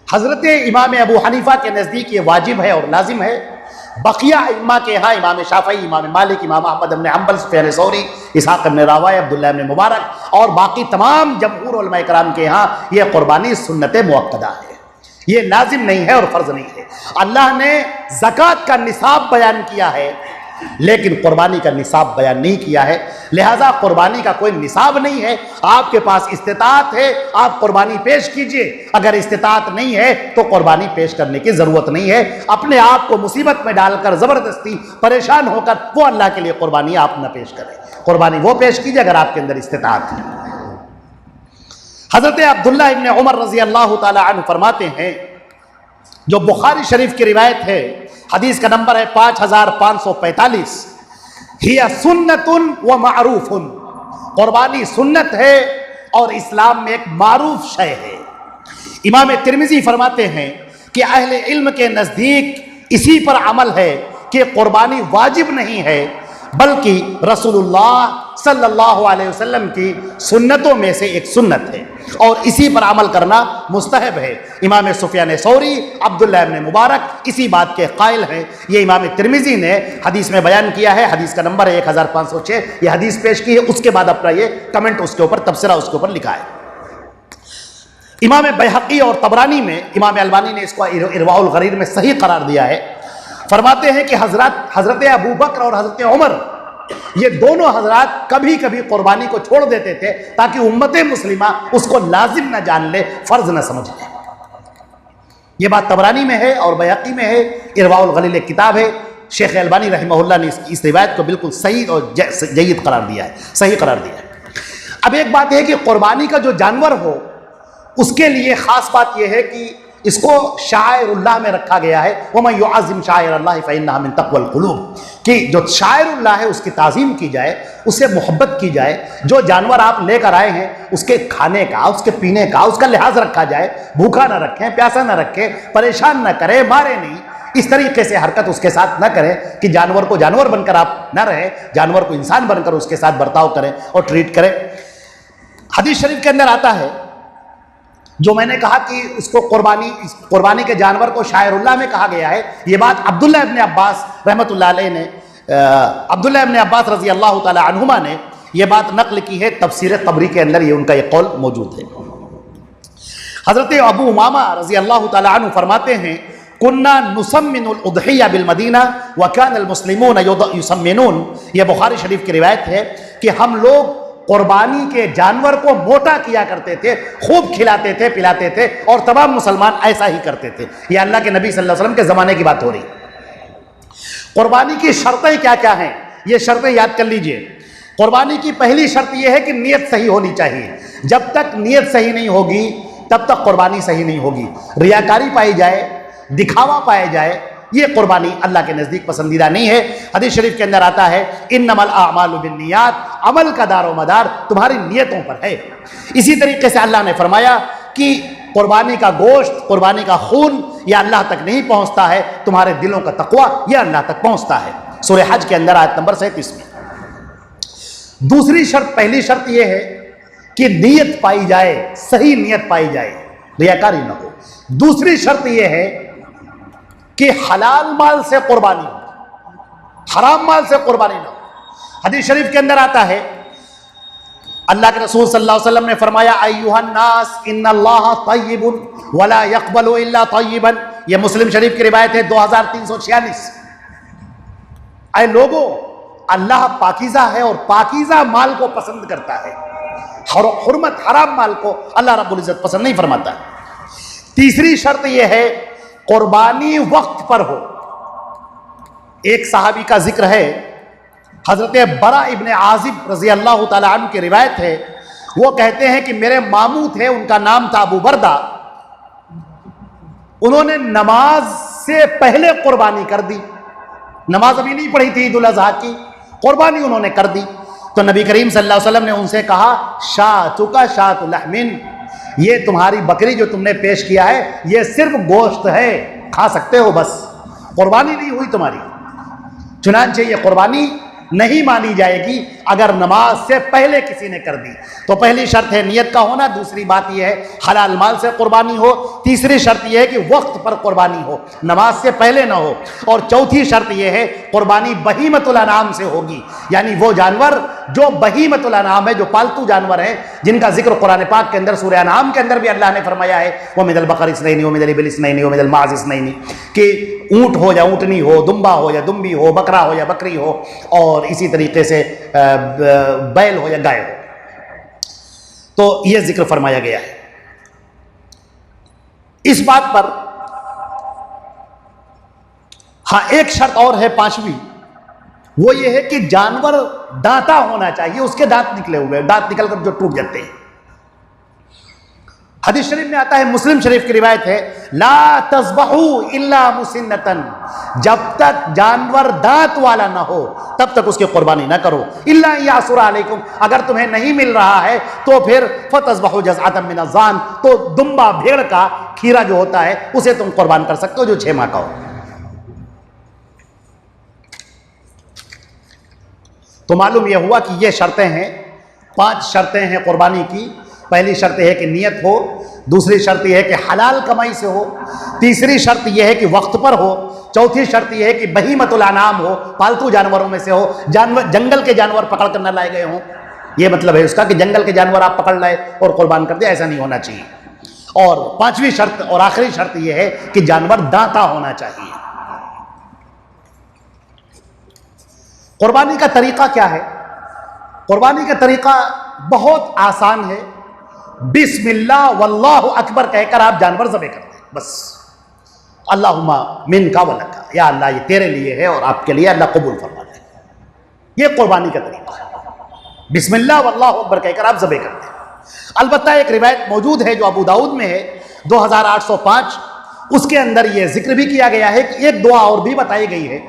हजरत इमाम अबू हनीफा के नज़दीक ये वाजिब है और लाजिम है। बकिया इम्मा के यहाँ इमाम शाफई, इमाम मालिक, इमाम अहमद इब्न हंबल, सुफयान सौरी, इसहाक इब्न रावाय, अब्दुल्लाह इब्न मुबारक और बाकी तमाम जमहूर उलमा इकराम के यहाँ यह कुर्बानी सुन्नत मुअक्कदा है। ये लाजिम नहीं है और फर्ज नहीं है। अल्लाह ने ज़कात का निसाब बयान किया है लेकिन कुर्बानी का निसाब बयान नहीं किया है, लिहाजा कुर्बानी का कोई निसाब नहीं है। आपके पास इस्तिताअत है, आप कुर्बानी पेश कीजिए, अगर इस्तिताअत नहीं है तो कुर्बानी पेश करने की ज़रूरत नहीं है। अपने आप को मुसीबत में डालकर ज़बरदस्ती परेशान होकर वो अल्लाह के लिए कुर्बानी आप न पेश करें। कुर्बानी वो पेश कीजिए अगर आपके अंदर इस्तिताअत है। हज़रत अब्दुल्लाह इब्न उमर रज़ी अल्लाह ताला अन्हु फरमाते हैं, जो बुखारी शरीफ की रिवायत है, हदीस का नंबर है 5545, हिया सुन्नतुन व मारूफुन, कुर्बानी सुन्नत है और इस्लाम में एक मारूफ शय है। इमाम तिरमिज़ी फरमाते हैं कि अहले इल्म के नज़दीक इसी पर अमल है कि कुर्बानी वाजिब नहीं है बल्कि रसूलुल्लाह सल्लल्लाहु अलैहि वसल्लम की सुन्नतों में से एक सुन्नत है और इसी पर अमल करना मुस्तहब है। इमाम सुफियान सौरी, अब्दुल्लाह इब्न मुबारक इसी बात के कायल हैं। ये इमाम तिरमिज़ी ने हदीस में बयान किया है, हदीस का नंबर है 1506, ये हदीस पेश की है। उसके बाद अपना ये कमेंट उसके ऊपर, तबसरा उसके ऊपर लिखा है। इमाम बैहक़ी और तबरानी में इमाम अलबानी ने इसको इरवाउल गरीर में सही करार दिया है। फरमाते हैं कि हज़रत अबू बकर और हज़रत उमर, ये दोनों हजरात कभी कभी कुर्बानी को छोड़ देते थे ताकि उम्मत मुस्लिमा उसको लाजिम न जान ले, फर्ज न समझ ले। ये बात तबरानी में है और बैहक़ी में है, इरवाउल गलील एक किताब है। शेख अलबानी रहमहुल्लाह ने इस रिवायत को बिल्कुल सही और जय्यद करार दिया है, सही करार दिया है। अब एक बात है कि कुर्बानी का जो जानवर हो उसके लिए ख़ास बात यह है कि इसको शायरुल्लाह में रखा गया है, वमन युअज़्ज़िम शायरल्लाह फ़इन्नहा मिन तक़वल क़ुलूब, कि जो शायरुल्लाह है उसकी ताज़ीम की जाए, उससे मोहब्बत की जाए। जो जानवर आप लेकर आए हैं उसके खाने का, उसके पीने का, उसका लिहाज रखा जाए, भूखा ना रखें, प्यासा ना रखें, परेशान ना करें, मारे नहीं। इस तरीके से हरकत उसके साथ ना करें कि जानवर को जानवर बनकर आप ना रहें, जानवर को इंसान बनकर उसके साथ बर्ताव करें और ट्रीट करें। हदीस शरीफ के अंदर आता है, जो मैंने कहा कि उसको कुर्बानी के जानवर को शायरुल्लाह में कहा गया है, ये बात अब्दुल्लाह इब्न अब्बास रहमतुल्लाह अलैह ने, अब्दुल्लाह इब्न अब्बास रज़ी अल्लाह ताला अन्हुमा ने ये बात नक़ल की है। तफसीर तबरी के अंदर ये उनका ये कौल मौजूद है। हज़रत अबू उमामा रज़ी अल्लाह ताला अन्हु फरमाते हैं, कुन्ना नुसम्मिनुल उद्हिया बिल मदीना व कानल मुस्लिमून युसम्मिनून, ये बुखारी शरीफ की रिवायत है कि हम लोग कुर्बानी के जानवर को मोटा किया करते थे, खूब खिलाते थे, पिलाते थे और तमाम मुसलमान ऐसा ही करते थे। यह अल्लाह के नबी सल्लल्लाहु अलैहि वसल्लम के ज़माने की बात हो रही। कुर्बानी की शर्तें क्या क्या हैं, ये शर्तें याद कर लीजिए। कुर्बानी की पहली शर्त यह है कि नीयत सही होनी चाहिए। जब तक नीयत सही नहीं होगी तब तक कुर्बानी सही नहीं होगी। रियाकारी पाई जाए, दिखावा पाया जाए, ये कुर्बानी अल्लाह के नज़दीक पसंदीदा नहीं है। हदीस शरीफ के अंदर आता है, इन्नमल आमालु बिन्नियात, अमल का दारो मदार तुम्हारी नियतों पर है। इसी तरीके से अल्लाह ने फरमाया कि कुर्बानी का गोश्त, कुर्बानी का खून यह अल्लाह तक नहीं पहुँचता है, तुम्हारे दिलों का तक़वा यह अल्लाह तक पहुँचता है। सूरह हज के अंदर आयत नंबर 37 में। दूसरी शर्त, पहली शर्त यह है कि नीयत पाई जाए, सही नीयत पाई जाए, रियाकारी न हो। दूसरी शर्त यह है कि हलाल माल से कुर्बानी हो, हराम माल से कुर्बानी ना हो। हदीस शरीफ के अंदर आता है, अल्लाह के रसूल सल्लल्लाहु अलैहि वसल्लम ने फरमाया, अय्युहन नास इन्नल्लाह तय्यिबुन वला यक़बलु इल्ला तय्यिबन। यह मुस्लिम शरीफ की रिवायत है 2346। ऐ लोगों, अल्लाह पाकीज़ा है और पाकीज़ा माल को पसंद करता है। हुर्मत हराम माल को अल्लाह रब्बुल इज़्ज़त पसंद नहीं फरमाता। तीसरी शर्त यह है कुर्बानी वक्त पर हो। एक सहाबी का जिक्र है, हजरत बरा इब्ने आजिब रजी अल्लाह ताला अन्हु की रिवायत है। वो कहते हैं कि मेरे मामू थे, उनका नाम था अबू बरदा। उन्होंने नमाज से पहले कुर्बानी कर दी। नमाज अभी नहीं पढ़ी थी ईद उल अज़हा की, कुर्बानी उन्होंने कर दी। तो नबी करीम सल्लल्लाहु अलैहि वसल्लम ने उनसे कहा, शातुका शातु लहमिन, ये तुम्हारी बकरी जो तुमने पेश किया है ये सिर्फ गोश्त है, खा सकते हो, बस कुर्बानी नहीं हुई तुम्हारी। चुनांचे ये कुर्बानी नहीं मानी जाएगी अगर नमाज से पहले किसी ने कर दी। तो पहली शर्त है नियत का होना। दूसरी बात यह है हलाल माल से कुर्बानी हो। तीसरी शर्त यह है कि वक्त पर कुर्बानी हो, नमाज से पहले ना हो। और चौथी शर्त यह है कुर्बानी बहीमतुल अनाम से होगी, यानी वो जानवर जो बहीमतुल अनाम है, जो पालतू जानवर हैं, जिनका जिक्र कुरान पाक के अंदर सूरह अनाम के अंदर भी अल्लाह ने फरमाया है, वो मिदल बकर इसनैनी, वो मिदल इबिल इसनैनी, वो मिदल माज़ इसनैनी, कि ऊँट हो या ऊँटनी हो, दुम्बा हो या दुम्बी हो, बकरा हो या बकरी हो, और इसी तरीके से बैल हो या गाय हो। तो यह जिक्र फरमाया गया है। इस बात पर हाँ, एक शर्त और है, पांचवी, वो ये है कि जानवर दांता होना चाहिए, उसके दांत निकले हुए, दांत निकलकर जो टूट जाते हैं। हदीस शरीफ में आता है, मुस्लिम शरीफ की रिवायत है, ला तज़बहू इल्ला मुसिन्नतन, जब तक जानवर दांत वाला ना हो तब तक उसकी कुर्बानी ना करो। इल्ला यासुर अलैकुम, अगर तुम्हें नहीं मिल रहा है तो फिर फतज़बहू जज़अतन मिन अज़्ज़ान, तो दुम्बा, भेड़ का खीरा जो होता है उसे तुम कुर्बान कर सकते हो, जो 6 माह का हो। तो मालूम यह हुआ कि ये शर्तें हैं, 5 शर्तें हैं कुर्बानी की। पहली शर्त यह है कि नियत हो, दूसरी शर्त यह है कि हलाल कमाई से हो, तीसरी शर्त यह है कि वक्त पर हो, चौथी शर्त यह है कि बहीमतुल अनाम हो, पालतू जानवरों में से हो, जानवर जंगल के जानवर पकड़ कर न लाए गए हों। यह मतलब है उसका कि जंगल के जानवर आप पकड़ लाए और कुर्बान कर दिया, ऐसा नहीं होना चाहिए। और पांचवी शर्त और आखिरी शर्त यह है कि जानवर दांता होना चाहिए। कुर्बानी का तरीका क्या है? कुर्बानी का तरीका बहुत आसान है। बिस्मिल्लाह वल्लाहु अकबर कहकर आप जानवर ज़बह करते हैं, बस। अल्लाहुम्मा मिनका व लका, या अल्लाह ये तेरे लिए है और आपके लिए, अल्लाह कबूल फरमा दे। ये कुर्बानी का तरीका है, बिस्मिल्लाह वल्लाहु अकबर कहकर आप ज़बह करते हैं। अलबत्ता एक रिवायत मौजूद है जो अबू दाऊद में है, 2805, उसके अंदर यह जिक्र भी किया गया है कि एक दुआ और भी बताई गई है,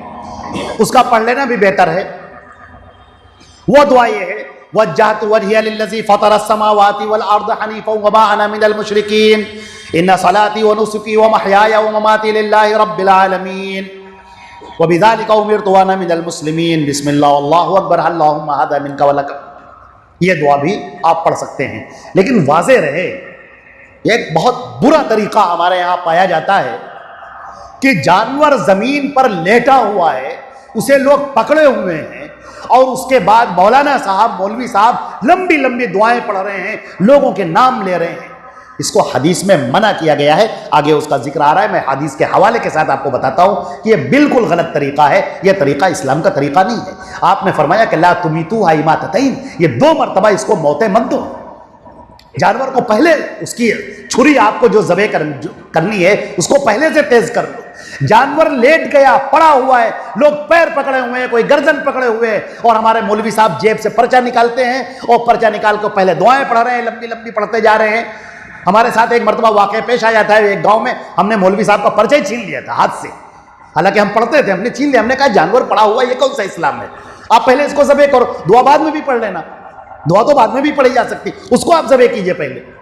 उसका पढ़ लेना भी बेहतर है। वो दुआ ये है, वज्जहतु वजहिया लिल्लज़ी फ़तरस समावाति वल अर्द हनीफ़न वमा अना मिनल मुशरिकीन इन्ना सलाती व नुसुकी व महयाया व ममाती लिल्लाहि रब्बिल आलमीन व बिज़ालिका उमिरतु व अना मिनल मुस्लिमीन बिस्मिल्लाह अल्लाहु अकबर अल्लाहुम्मा हादा मिनका व लका। ये दुआ भी आप पढ़ सकते हैं, लेकिन वाज़े रहे, एक बहुत बुरा तरीका हमारे यहाँ पाया जाता है कि जानवर जमीन पर लेटा हुआ है, उसे लोग पकड़े हुए हैं और उसके बाद मौलाना साहब, मौलवी साहब लंबी लंबी दुआएं पढ़ रहे हैं, लोगों के नाम ले रहे हैं। इसको हदीस में मना किया गया है, आगे उसका जिक्र आ रहा है। मैं हदीस के हवाले के साथ आपको बताता हूं कि यह बिल्कुल गलत तरीका है, यह तरीका इस्लाम का तरीका नहीं है। आपने फरमाया कि ला तुमीतू इमाततैन, ये 2 मरतबा इसको मौतें मत दो। जानवर को पहले उसकी छुरी आपको जो ज़बह करनी है उसको पहले से तेज कर लो। जानवर लेट गया, पड़ा हुआ है, लोग पैर पकड़े हुए हैं, कोई गर्दन पकड़े हुए हैं, और हमारे मौलवी साहब जेब से पर्चा निकालते हैं और पर्चा निकाल कर पहले दुआएं पढ़ रहे हैं, लंबी लंबी पढ़ते जा रहे हैं। हमारे साथ एक मरतबा वाक़या पेश आ जाता है, एक गांव में हमने मौलवी साहब का पर्चा ही छीन लिया था हाथ से, हालांकि हम पढ़ते थे, हमने छीन लिया। हमने कहा जानवर पड़ा हुआ, ये कौन सा इस्लाम है? आप पहले इसको ज़बह करो, दुआ बाद में भी पढ़ लेना, दुआ तो बाद में भी पढ़ी जा सकती, उसको आप ज़बह कीजिए पहले।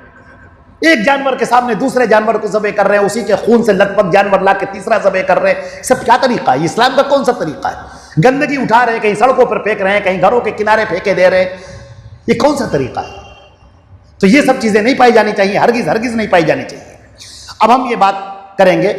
एक जानवर के सामने दूसरे जानवर को ज़बह कर रहे हैं, उसी के खून से लथपथ जानवर ला के तीसरा ज़बह कर रहे हैं। सब क्या तरीका है? इस्लाम का कौन सा तरीका है? गंदगी उठा रहे हैं, कहीं सड़कों पर फेंक रहे हैं, कहीं घरों के किनारे फेंके दे रहे हैं, ये कौन सा तरीका है? तो ये सब चीज़ें नहीं पाई जानी चाहिए, हरगिज़ हरगिज़ नहीं पाई जानी चाहिए। अब हम ये बात करेंगे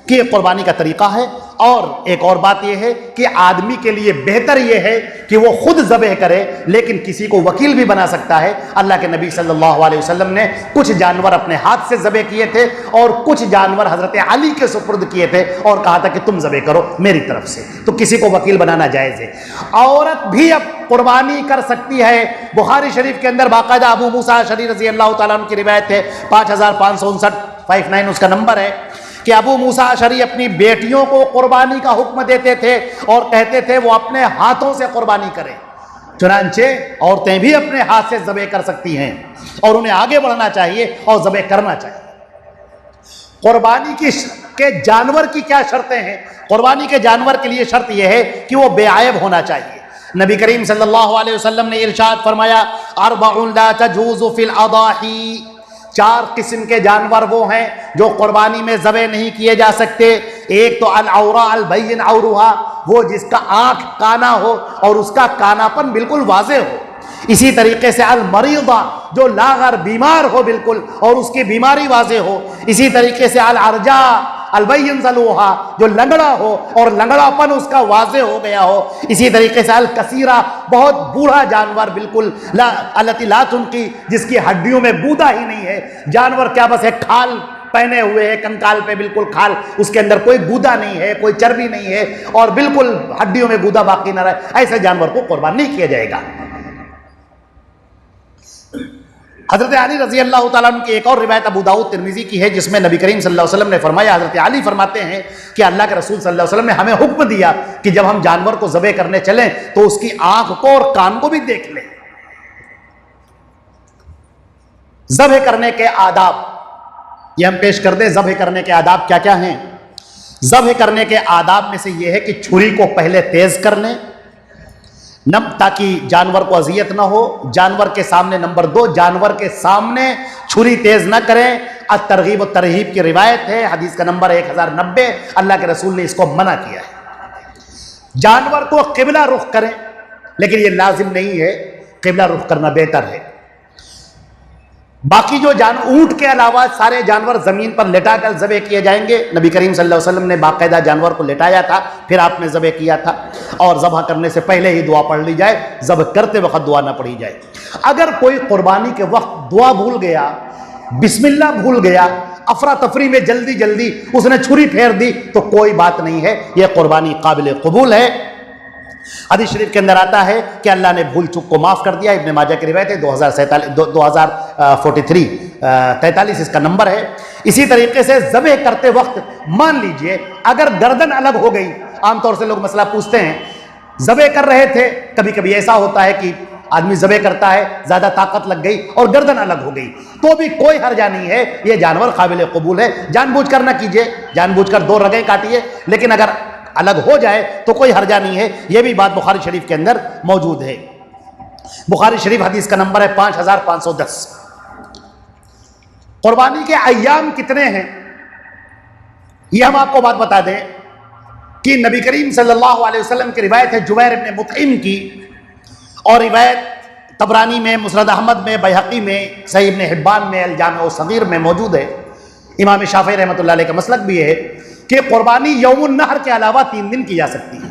कि ये कुर्बानी का तरीका है। और एक और बात यह है कि आदमी के लिए बेहतर यह है कि वो खुद ज़बह करे, लेकिन किसी को वकील भी बना सकता है। अल्लाह के नबी सल्लल्लाहु अलैहि वसल्लम ने कुछ जानवर अपने हाथ से ज़बह किए थे और कुछ जानवर हज़रत अली के सुपुर्द किए थे और कहा था कि तुम ज़बह करो मेरी तरफ से। तो किसी को वकील बनाना जायज़ है। औरत भी अब कुर्बानी कर सकती है। बुखारी शरीफ के अंदर बाकायदा अबू मूसा अशअरी रज़ी अल्लाह तआला अन्हु की रिवायत है, 5559 उसका नंबर है, कि अबू मूसा अशअरी अपनी बेटियों को कुर्बानी का हुक्म देते थे और कहते थे वो अपने हाथों से कुर्बानी करें। चुनांचे औरतें भी अपने हाथ से ज़बह कर सकती हैं और उन्हें आगे बढ़ना चाहिए और ज़बह करना चाहिए। कुर्बानी के जानवर की क्या शर्तें हैं? कुर्बानी के जानवर के लिए शर्त यह है कि वो बेआयब होना चाहिए। नबी करीम सल्लल्लाहु अलैहि वसल्लम ने इरशाद फरमाया, अरबउन ला तजूज़ु फिल अदाही, 4 किस्म के जानवर वो हैं जो कुर्बानी में ज़बह नहीं किए जा सकते। एक तो अल औरा अल बैन औरुहा, वो जिसका आँख काना हो और उसका कानापन बिल्कुल वाज़े हो। इसी तरीके से अल मरीदा, जो लागर बीमार हो बिल्कुल और उसकी बीमारी वाज़े हो। इसी तरीके से अल अर्जा अलबैन सलूहा, जो लंगड़ा हो और लंगड़ापन उसका वाजे हो गया हो। इसी तरीके से अल कसीरा, बहुत बूढ़ा जानवर, बिल्कुल अल्लती ला तुनकी, जिसकी हड्डियों में गूदा ही नहीं है। जानवर क्या बस एक खाल पहने हुए है, कंकाल पे बिल्कुल खाल, उसके अंदर कोई गूदा नहीं है, कोई चर्बी नहीं है और बिल्कुल हड्डियों में गूदा बाकी न रहे, ऐसे जानवर को कुर्बान नहीं किया जाएगा। हजरत अली रजी अल्लाह ताला अन्हु की एक और रिवायत अबू दाऊद तिरमिजी की है, जिसमें नबी करीम सल्लल्लाहु अलैहि वसल्लम ने फरमाया, हजरत अली फरमाते हैं कि अल्लाह के रसूल सल्लल्लाहु अलैहि वसल्लम ने हमें हुक्म दिया कि जब हम जानवर को ज़बह करने चलें तो उसकी आंख को और कान को भी देख लें। ज़बह करने के आदाब ये हम पेश कर दें। ज़बह करने के आदाब क्या क्या हैं? ज़बह करने के आदाब में से यह है कि छुरी को पहले तेज कर लें, ताकि जानवर को अजियत ना हो। जानवर के सामने, नंबर 2, जानवर के सामने छुरी तेज ना करें। अत-तरगीब और तरहीब की रिवायत है, हदीस का नंबर 1090, अल्लाह के रसूल ने इसको मना किया है। जानवर को किबला रुख करें, लेकिन यह लाजिम नहीं है, किबला रुख करना बेहतर है। बाकी जो ऊंट के अलावा सारे जानवर जमीन पर लेटाकर ज़बह किए जाएंगे। नबी करीम सल्लल्लाहु अलैहि वसल्लम ने बाकायदा जानवर को लेटाया था, फिर आपने ज़बह किया था। और ज़बह करने से पहले ही दुआ पढ़ ली जाए, ज़बह करते वक्त दुआ ना पढ़ी जाए। अगर कोई कुर्बानी के वक्त दुआ भूल गया, बिस्मिल्लाह भूल गया, अफरा तफरी में जल्दी जल्दी उसने छुरी फेर दी, तो कोई बात नहीं है, यह कुर्बानी काबिल कबूल है। हदीस शरीफ के अंदर आता है कि अल्लाह ने भूल चूक को माफ़ कर दिया। इब्ने माजा की रिवायत है 2043 इसका नंबर है। इसी तरीके से ज़बह करते वक्त मान लीजिए अगर गर्दन अलग हो गई, आमतौर से लोग मसला पूछते हैं, ज़बह कर रहे थे, कभी कभी ऐसा होता है कि आदमी ज़बह करता है, ज़्यादा ताकत लग गई और गर्दन अलग हो गई, तो भी कोई हर्जा नहीं है, यह जानवर काबिल कबूल है। जानबूझकर ना कीजिए, जानबूझकर 2 रगें काटिए, लेकिन अगर अलग हो जाए तो कोई हर्जा नहीं है। यह भी बात बुखारी शरीफ के अंदर मौजूद है। बुखारी शरीफ हदीस का नंबर है 5510। कुर्बानी के अय्याम कितने हैं, यह हम आपको बात बता दें कि नबी करीम सल्लल्लाहु अलैहि वसल्लम की रिवायत है जुबैर इब्ने मुतइम की, और रिवायत तबरानी में, मुस्नद अहमद में, बैहक़ी में, सही इब्ने हिब्बान में, अल जामिअ सगीर में मौजूद है। इमाम शाफ़िई रहमतुल्लाह अलैह का मसलक भी है कि कुर्बानी यौमुन नहर के अलावा 3 दिन की जा सकती है।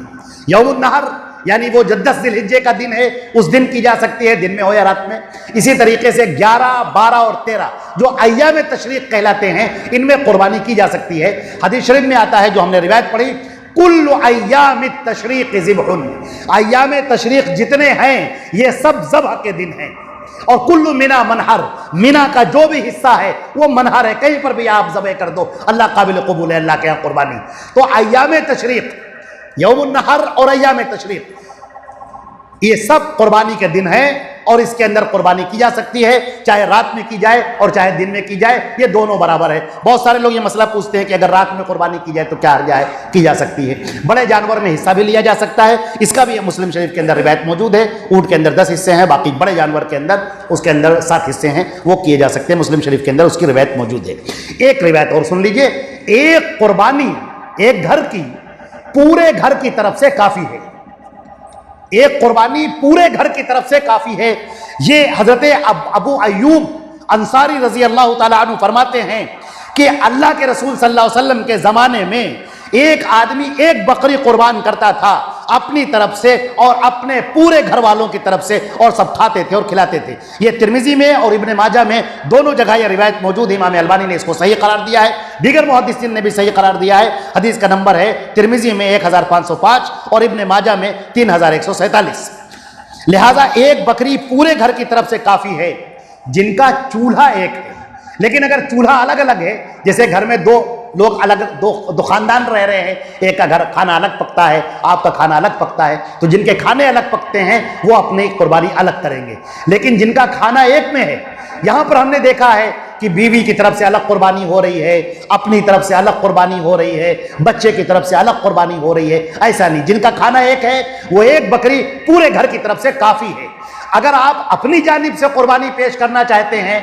यौमुन नहर यानी वो जो 10 ज़िलहिज्जे का दिन है, उस दिन की जा सकती है, दिन में हो या रात में। इसी तरीके से 11, 12 और 13 जो अय्याम तशरीक़ कहलाते हैं, इनमें कुर्बानी की जा सकती है। हदीस शरीफ में आता है, जो हमने रिवायत पढ़ी, कुल्लु अय्याम तशरीक़ ज़िब्हुन, अय्याम तशरीक़ जितने हैं ये सब ज़ब्ह के दिन हैं। और कुल्लु मिना मनहर, मिना का जो भी हिस्सा है वो मनहर है, कहीं पर भी आप ज़बह कर दो, अल्लाह काबिल कबूल है, अल्लाह के यहाँ कुर्बानी। तो अय्याम तशरीक़, यौमुन नहर और अय्याम तशरीक़, ये सब कुर्बानी के दिन हैं और इसके अंदर कुर्बानी की जा सकती है, चाहे रात में की जाए और चाहे दिन में की जाए, ये दोनों बराबर है। बहुत सारे लोग ये मसला पूछते हैं कि अगर रात में कुर्बानी की जाए तो क्या हर्ज है, की जा सकती है। बड़े जानवर में हिस्सा भी लिया जा सकता है, इसका भी मुस्लिम शरीफ के अंदर रिवायत मौजूद है। ऊँट के अंदर 10 हिस्से हैं, बाकी बड़े जानवर के अंदर उसके अंदर 7 हिस्से हैं, वो किए जा सकते हैं। मुस्लिम शरीफ के अंदर उसकी रिवायत मौजूद है। एक रिवायत और सुन लीजिए, एक कुर्बानी एक घर की पूरे घर की तरफ से काफ़ी है, एक कुर्बानी पूरे घर की तरफ से काफ़ी है। ये हज़रत अबू अय्यूब अंसारी रज़ी अल्लाह ताला अन्हु फरमाते हैं कि अल्लाह के रसूल सल्लल्लाहु अलैहि वसल्लम के ज़माने में एक आदमी एक बकरी कुर्बान करता था अपनी तरफ से और अपने पूरे घर वालों की तरफ से, और सब खाते थे और खिलाते थे। ये तिरमिज़ी में और इब्ने माजा में दोनों जगह ये रिवायत मौजूद है। इमाम अलबानी ने इसको सही करार दिया है, दीगर मुहद्दिसीन ने भी सही करार दिया है। हदीस का नंबर है तिरमिज़ी में 1505 और इब्ने माजा में 3147। लिहाजा एक बकरी पूरे घर की तरफ से काफ़ी है जिनका चूल्हा एक है। लेकिन अगर चूल्हा अलग अलग है, जैसे घर में 2 लोग अलग, दो खानदान रह रहे हैं, एक का घर खाना अलग पकता है, आपका खाना अलग पकता है, तो जिनके खाने अलग पकते हैं वो अपनी कुर्बानी अलग करेंगे। लेकिन जिनका खाना एक में है, यहाँ पर हमने देखा है कि बीवी की तरफ से अलग कुर्बानी हो रही है, अपनी तरफ से अलग कुर्बानी हो रही है, बच्चे की तरफ से अलग कुर्बानी हो रही है। ऐसा नहीं, जिनका खाना एक है वो एक बकरी पूरे घर की तरफ से काफ़ी है। अगर आप अपनी जानिब से कुर्बानी पेश करना चाहते हैं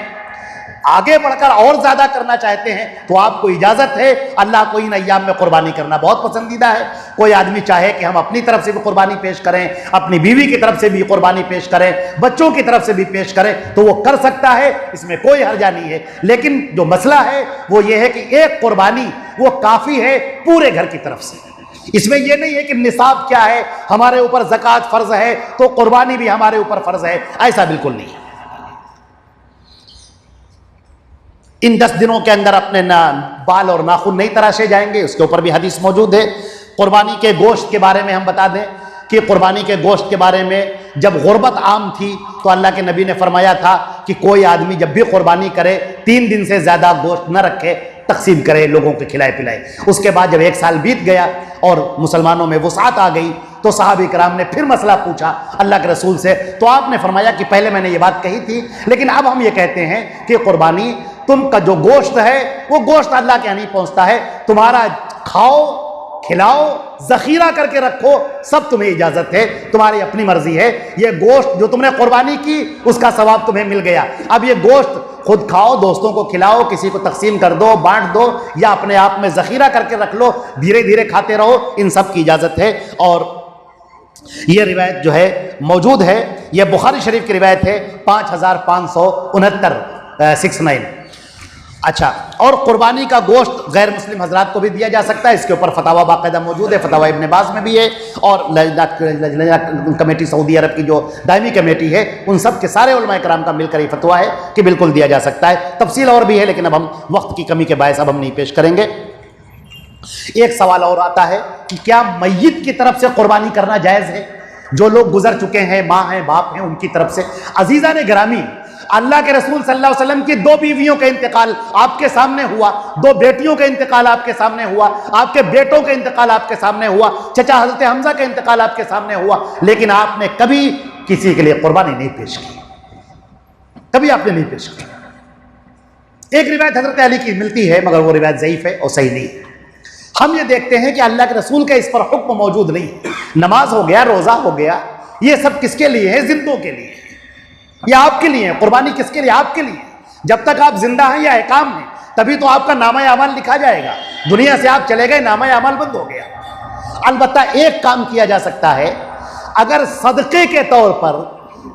आगे बढ़कर और ज्यादा करना चाहते हैं तो आपको इजाजत है। अल्लाह को इन अय्याम में कुर्बानी करना बहुत पसंदीदा है। कोई आदमी चाहे कि हम अपनी तरफ से भी कुर्बानी पेश करें, अपनी बीवी की तरफ से भी कुर्बानी पेश करें, बच्चों की तरफ से भी पेश करें, तो वो कर सकता है, इसमें कोई हर्जा नहीं है। लेकिन जो मसला है वो ये है कि एक कुर्बानी वो काफी है पूरे घर की तरफ से। इसमें यह नहीं है कि निसाब क्या है, हमारे ऊपर ज़कात फर्ज है तो कुर्बानी भी हमारे ऊपर फर्ज है, ऐसा बिल्कुल नहीं है। इन 10 दिनों के अंदर अपने बाल और नाखून नहीं तराशे जाएंगे, उसके ऊपर भी हदीस मौजूद है। कुर्बानी के गोश्त के बारे में हम बता दें कि कुर्बानी के गोश्त के बारे में जब गुर्बत आम थी तो अल्लाह के नबी ने फरमाया था कि कोई आदमी जब भी कुर्बानी करे 3 दिन से ज़्यादा गोश्त न रखे, तकसीम करे, लोगों को खिलाए पिलाए। उसके बाद जब 1 साल बीत गया और मुसलमानों में वुसात आ गई तो सहाबा किराम ने फिर मसला पूछा अल्लाह के रसूल से, तो आपने फरमाया कि पहले मैंने ये बात कही थी, लेकिन अब हम ये कहते हैं कि कुर्बानी तुम का जो गोश्त है वो गोश्त अल्लाह के यहाँ नहीं पहुँचता है, तुम्हारा खाओ, खिलाओ, जखीरा करके रखो, सब तुम्हें इजाजत है, तुम्हारी अपनी मर्जी है। ये गोश्त जो तुमने कुर्बानी की उसका सवाब तुम्हें मिल गया, अब ये गोश्त खुद खाओ, दोस्तों को खिलाओ, किसी को तकसीम कर दो, बांट दो, या अपने आप में जखीरा करके रख लो, धीरे धीरे खाते रहो, इन सब की इजाजत है। और ये रिवायत जो है मौजूद है, ये बुखारी शरीफ की रिवायत है 5569 69। अच्छा, और कुर्बानी का गोश्त गैर मुस्लिम हजरात को भी दिया जा सकता है, इसके ऊपर फतावा बाकायदा मौजूद है, फतावा इब्न बाज में भी है, और कमेटी सऊदी अरब की जो दायमी कमेटी है उन सब के सारे उलमा कराम का मिलकर ये फतवा है कि बिल्कुल दिया जा सकता है। तफसील और भी है लेकिन अब हम वक्त की कमी के बायस अब हम नहीं पेश करेंगे। एक सवाल और आता है कि क्या मैयत की तरफ से कुर्बानी करना जायज़ है? जो लोग गुजर चुके हैं, माँ हैं, बाप हैं, उनकी तरफ से। अजीज़ा ने गिरामी, अल्लाह के रसूल सल्लल्लाहु अलैहि वसल्लम की 2 बीवियों का इंतकाल आपके सामने हुआ, 2 बेटियों का इंतकाल आपके सामने हुआ, आपके बेटों का इंतकाल आपके सामने हुआ, चचा हजरत हमजा का इंतकाल आपके सामने हुआ, लेकिन आपने कभी किसी के लिए कुर्बानी नहीं पेश की, कभी आपने नहीं पेश की। एक रिवायत हजरत अली की मिलती है मगर वो रिवायत ज़ईफ है और सही नहीं है। हम ये देखते हैं कि अल्लाह के रसूल का इस पर हुक्म मौजूद नहीं। नमाज हो गया, रोज़ा हो गया, ये सब किसके लिए है? जिंदों के लिए, या आपके लिए है। कुर्बानी किसके लिए? आपके लिए। जब तक आप जिंदा हैं या इकाम हैं तभी तो आपका नामा अमाल लिखा जाएगा। दुनिया से आप चले गए, नामा अमाल बंद हो गया। अलबत्ता एक काम किया जा सकता है, अगर सदक़े के तौर पर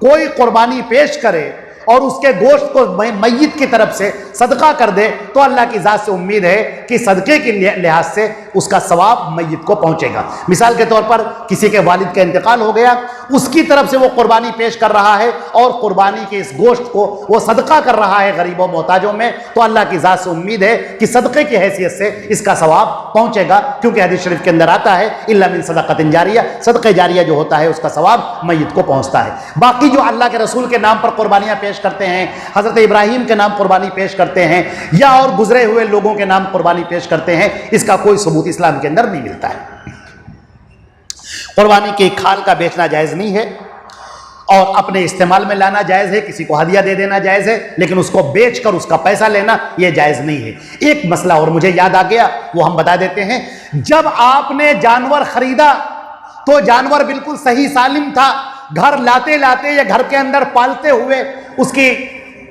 कोई कुर्बानी पेश करे और उसके गोश्त को मैयत की तरफ से सदका कर दे तो अल्लाह की ज़ात से उम्मीद है कि सदक़े के लिहाज से उसका सवाब मैयत को पहुंचेगा। मिसाल के तौर पर किसी के वालिद का इंतकाल हो गया, उसकी तरफ से वो कुर्बानी पेश कर रहा है और कुर्बानी के इस गोश्त को वो सदका कर रहा है गरीबों मोहताजों में, तो अल्लाह की ज़ात से उम्मीद है कि सदक़े की हैसियत से इसका सवाब पहुंचेगा, क्योंकि हदीस शरीफ के अंदर आता है इल्ला मिन सदक़तिन जारिया, सदक़े जारिया जो होता है उसका सवाब मैयत को पहुंचता है। बाकी जो अल्लाह के रसूल के नाम पर कुर्बानियाँ पेश करते हैं, हज़रत इब्राहीम के नाम कुर्बानी पेश करते हैं या और गुजरे हुए लोगों के नाम कुर्बानी पेश करते हैं, इसका कोई सबूत इस्लाम के अंदर नहीं मिलता है। कुर्बानी के खाल का बेचना जायज़ नहीं है और अपने इस्तेमाल में लाना जायज़ है, किसी को हदिया दे देना जायज़ है, लेकिन उसको बेचकर उसका पैसा लेना यह जायज़ नहीं है। एक मसला और मुझे याद आ गया, वो हम बता देते हैं। जब आपने जानवर खरीदा तो जानवर बिल्कुल सही सालिम था, घर लाते लाते या घर के अंदर पालते हुए उसकी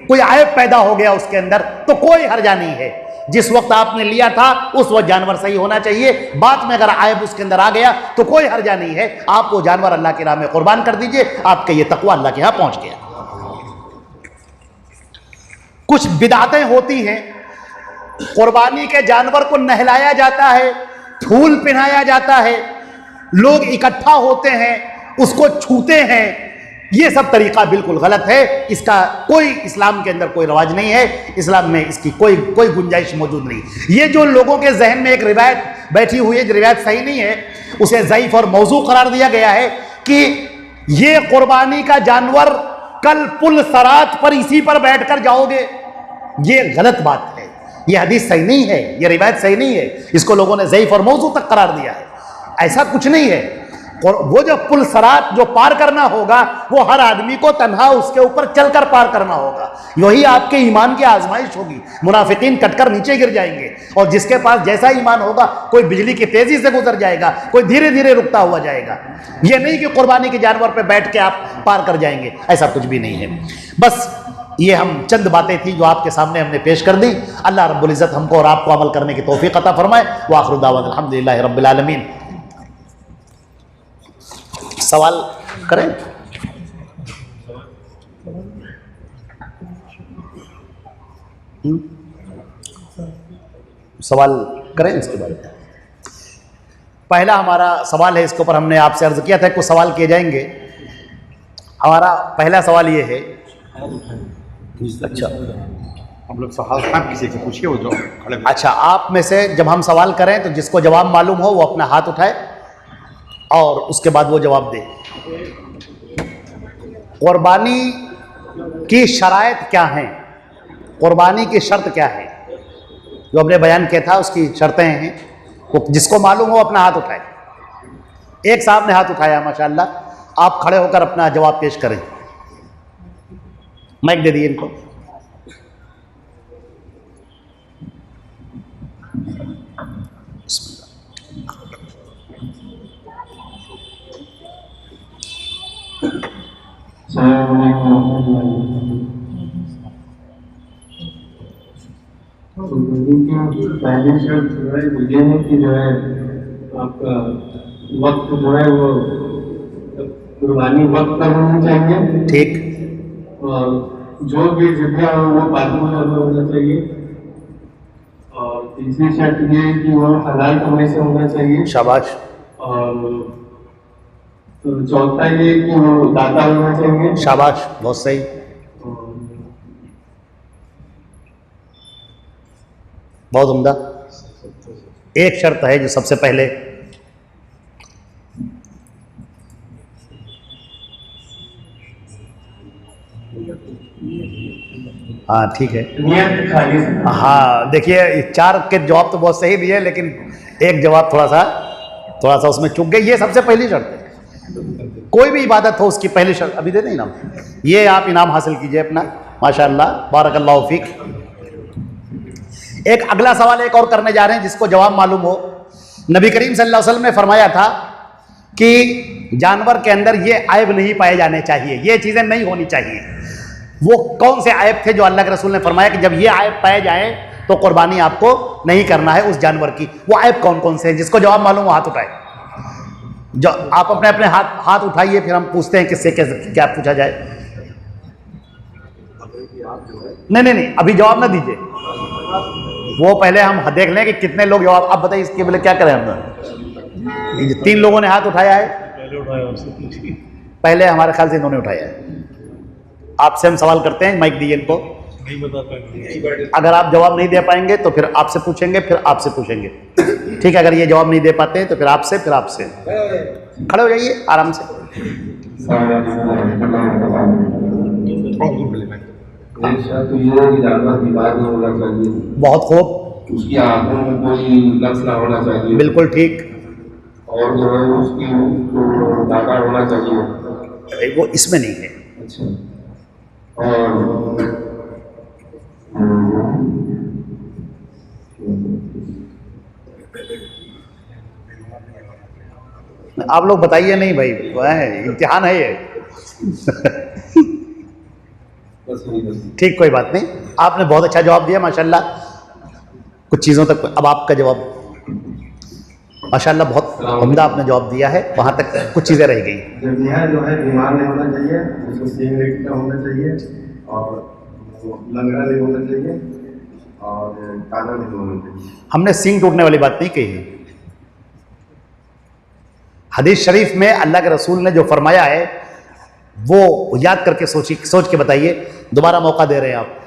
कोई आयब पैदा हो गया उसके अंदर, तो कोई हर्जा नहीं है। जिस वक्त आपने लिया था उस वक्त जानवर सही होना चाहिए, बाद में अगर आयब उसके अंदर आ गया तो कोई हर्जा नहीं है। आप वो जानवर अल्लाह की राह में कुर्बान कर दीजिए, आपका ये तकवा अल्लाह के यहां पहुंच गया। कुछ बिदातें होती हैं, कुर्बानी के जानवर को नहलाया जाता है, फूल पहनाया जाता है, लोग इकट्ठा होते हैं, उसको छूते हैं, ये सब तरीका बिल्कुल गलत है। इसका कोई इस्लाम के अंदर कोई रवाज नहीं है, इस्लाम में इसकी कोई गुंजाइश मौजूद नहीं। ये जो लोगों के जहन में एक रिवायत बैठी हुई है, जो रिवायत सही नहीं है, उसे ज़ईफ और मौजू करार दिया गया है कि ये कुर्बानी का जानवर कल पुल सरात पर इसी पर बैठकर जाओगे, ये गलत बात है। ये हदीस सही नहीं है, ये रिवायत सही नहीं है, इसको लोगों ने ज़ईफ और मौजू तक करार दिया है। ऐसा कुछ नहीं है। और वो जो पुल सरात जो पार करना होगा वो हर आदमी को तन्हा उसके ऊपर चलकर पार करना होगा। यही आपके ईमान की आजमाइश होगी। मुनाफिकीन कटकर नीचे गिर जाएंगे और जिसके पास जैसा ईमान होगा, कोई बिजली की तेजी से गुजर जाएगा, कोई धीरे धीरे रुकता हुआ जाएगा। ये नहीं कि कुर्बानी के जानवर पर बैठ के आप पार कर जाएंगे, ऐसा कुछ भी नहीं है। बस ये हम चंद बातें थी जो आपके सामने हमने पेश कर दी। अल्लाह रब्बुल इज़्ज़त हमको और आपको अमल करने की तौफीक अता फरमाए। व आखिरु दावाना अल्हम्दुलिल्लाहि रब्बिल आलमीन। सवाल करें? सवाल करें इसके बारे में। पहला हमारा सवाल है, इसके ऊपर हमने आपसे अर्ज किया था कुछ सवाल किए जाएंगे। हमारा पहला सवाल ये है, अच्छा हम लोग सवाल किसी से पूछिए वो जो खड़े। अच्छा, आप में से जब हम सवाल करें तो जिसको जवाब मालूम हो वो अपना हाथ उठाए और उसके बाद वो जवाब दे। कुर्बानी की शराइत क्या हैं? कुर्बानी की शर्त क्या है? जो हमने बयान किया था उसकी शर्तें हैं, वो जिसको मालूम हो अपना हाथ उठाए। एक साहब ने हाथ उठाया माशाअल्लाह, आप खड़े होकर अपना जवाब पेश करें। माइक दे दिए इनको। पहली शर्त जो है वो ये है कि जो है आपका वक्त जो है वो कुर्बानी वक्त पर होनी चाहिए। ठीक। और जो भी जितना हो वो पालतू होना चाहिए। और तीसरी शर्त ये है कि वो हलाल कमाई से होना चाहिए। शाबाश। और तो चौथा ये कि वो दाता होना चाहिए। शाबाश, बहुत सही। बहुत उम्दा। एक शर्त है जो सबसे पहले, हाँ ठीक है, नियत खाली। हाँ देखिए, चार के जवाब तो बहुत सही दिए, लेकिन एक जवाब थोड़ा सा उसमें चूक गई। ये सबसे पहली शर्त है। कोई भी इबादत हो उसकी पहली शर्त, अभी दे दें इनाम, ये आप इनाम हासिल कीजिए अपना, माशाअल्लाह बारकल्लाहु फीक। एक अगला सवाल एक और करने जा रहे हैं जिसको जवाब मालूम हो। नबी करीम सल्लल्लाहु अलैहि वसल्लम ने फरमाया था कि जानवर के अंदर ये आयब नहीं पाए जाने चाहिए, ये चीज़ें नहीं होनी चाहिए। वो कौन से आयब थे जो अल्लाह के रसूल ने फरमाया कि जब ये आयब पाए जाए तो कुर्बानी आपको नहीं करना है उस जानवर की? वो आयब कौन कौन से हैं? जिसको जवाब मालूम हो हाथ उठाए। जो आप अपने अपने हाथ उठाइए, फिर हम पूछते हैं किससे क्या पूछा जाए। नहीं, अभी जवाब ना दीजिए, वो पहले हम देख लें कि कितने लोग जवाब। आप बताइए इसके पहले क्या करें हमने? 3 लोगों ने हाथ उठाया है, पहले हमारे ख्याल से इन्होंने उठाया है। आपसे हम सवाल करते हैं, माइक दीजिए इनको। अगर आप जवाब नहीं दे पाएंगे तो फिर आपसे पूछेंगे, फिर आपसे पूछेंगे, ठीक है? अगर ये जवाब नहीं दे पाते तो फिर आपसे, फिर आपसे। खड़े हो जाइए आराम से। तो ये है कि जानवर बीमार नहीं होना चाहिए। बहुत खूब। उसकी आंखों में कोई लक्ष्य ना होना चाहिए। बिल्कुल ठीक। और जो है उसकी दाता होना चाहिए। वो इसमें नहीं है। अच्छा। और आप लोग बताइए। नहीं भाई, इम्तिहान है ये। ठीक, कोई बात नहीं, आपने बहुत अच्छा जवाब दिया माशाल्लाह। कुछ चीज़ों तक अब आपका जवाब माशाल्लाह बहुत उम्दा आपने जवाब दिया है, वहाँ तक कुछ चीज़ें रह गई। जब जो है बीमार नहीं होना चाहिए, उसको सींग नहीं होना चाहिए, और लंगड़ा नहीं होना चाहिए, और काला नहीं होना चाहिए। हमने सींग टूटने वाली बात नहीं कही है। हदीस शरीफ में अल्लाह के रसूल ने जो फरमाया है वो याद करके सोच के बताइए। दोबारा मौका दे रहे हैं आप।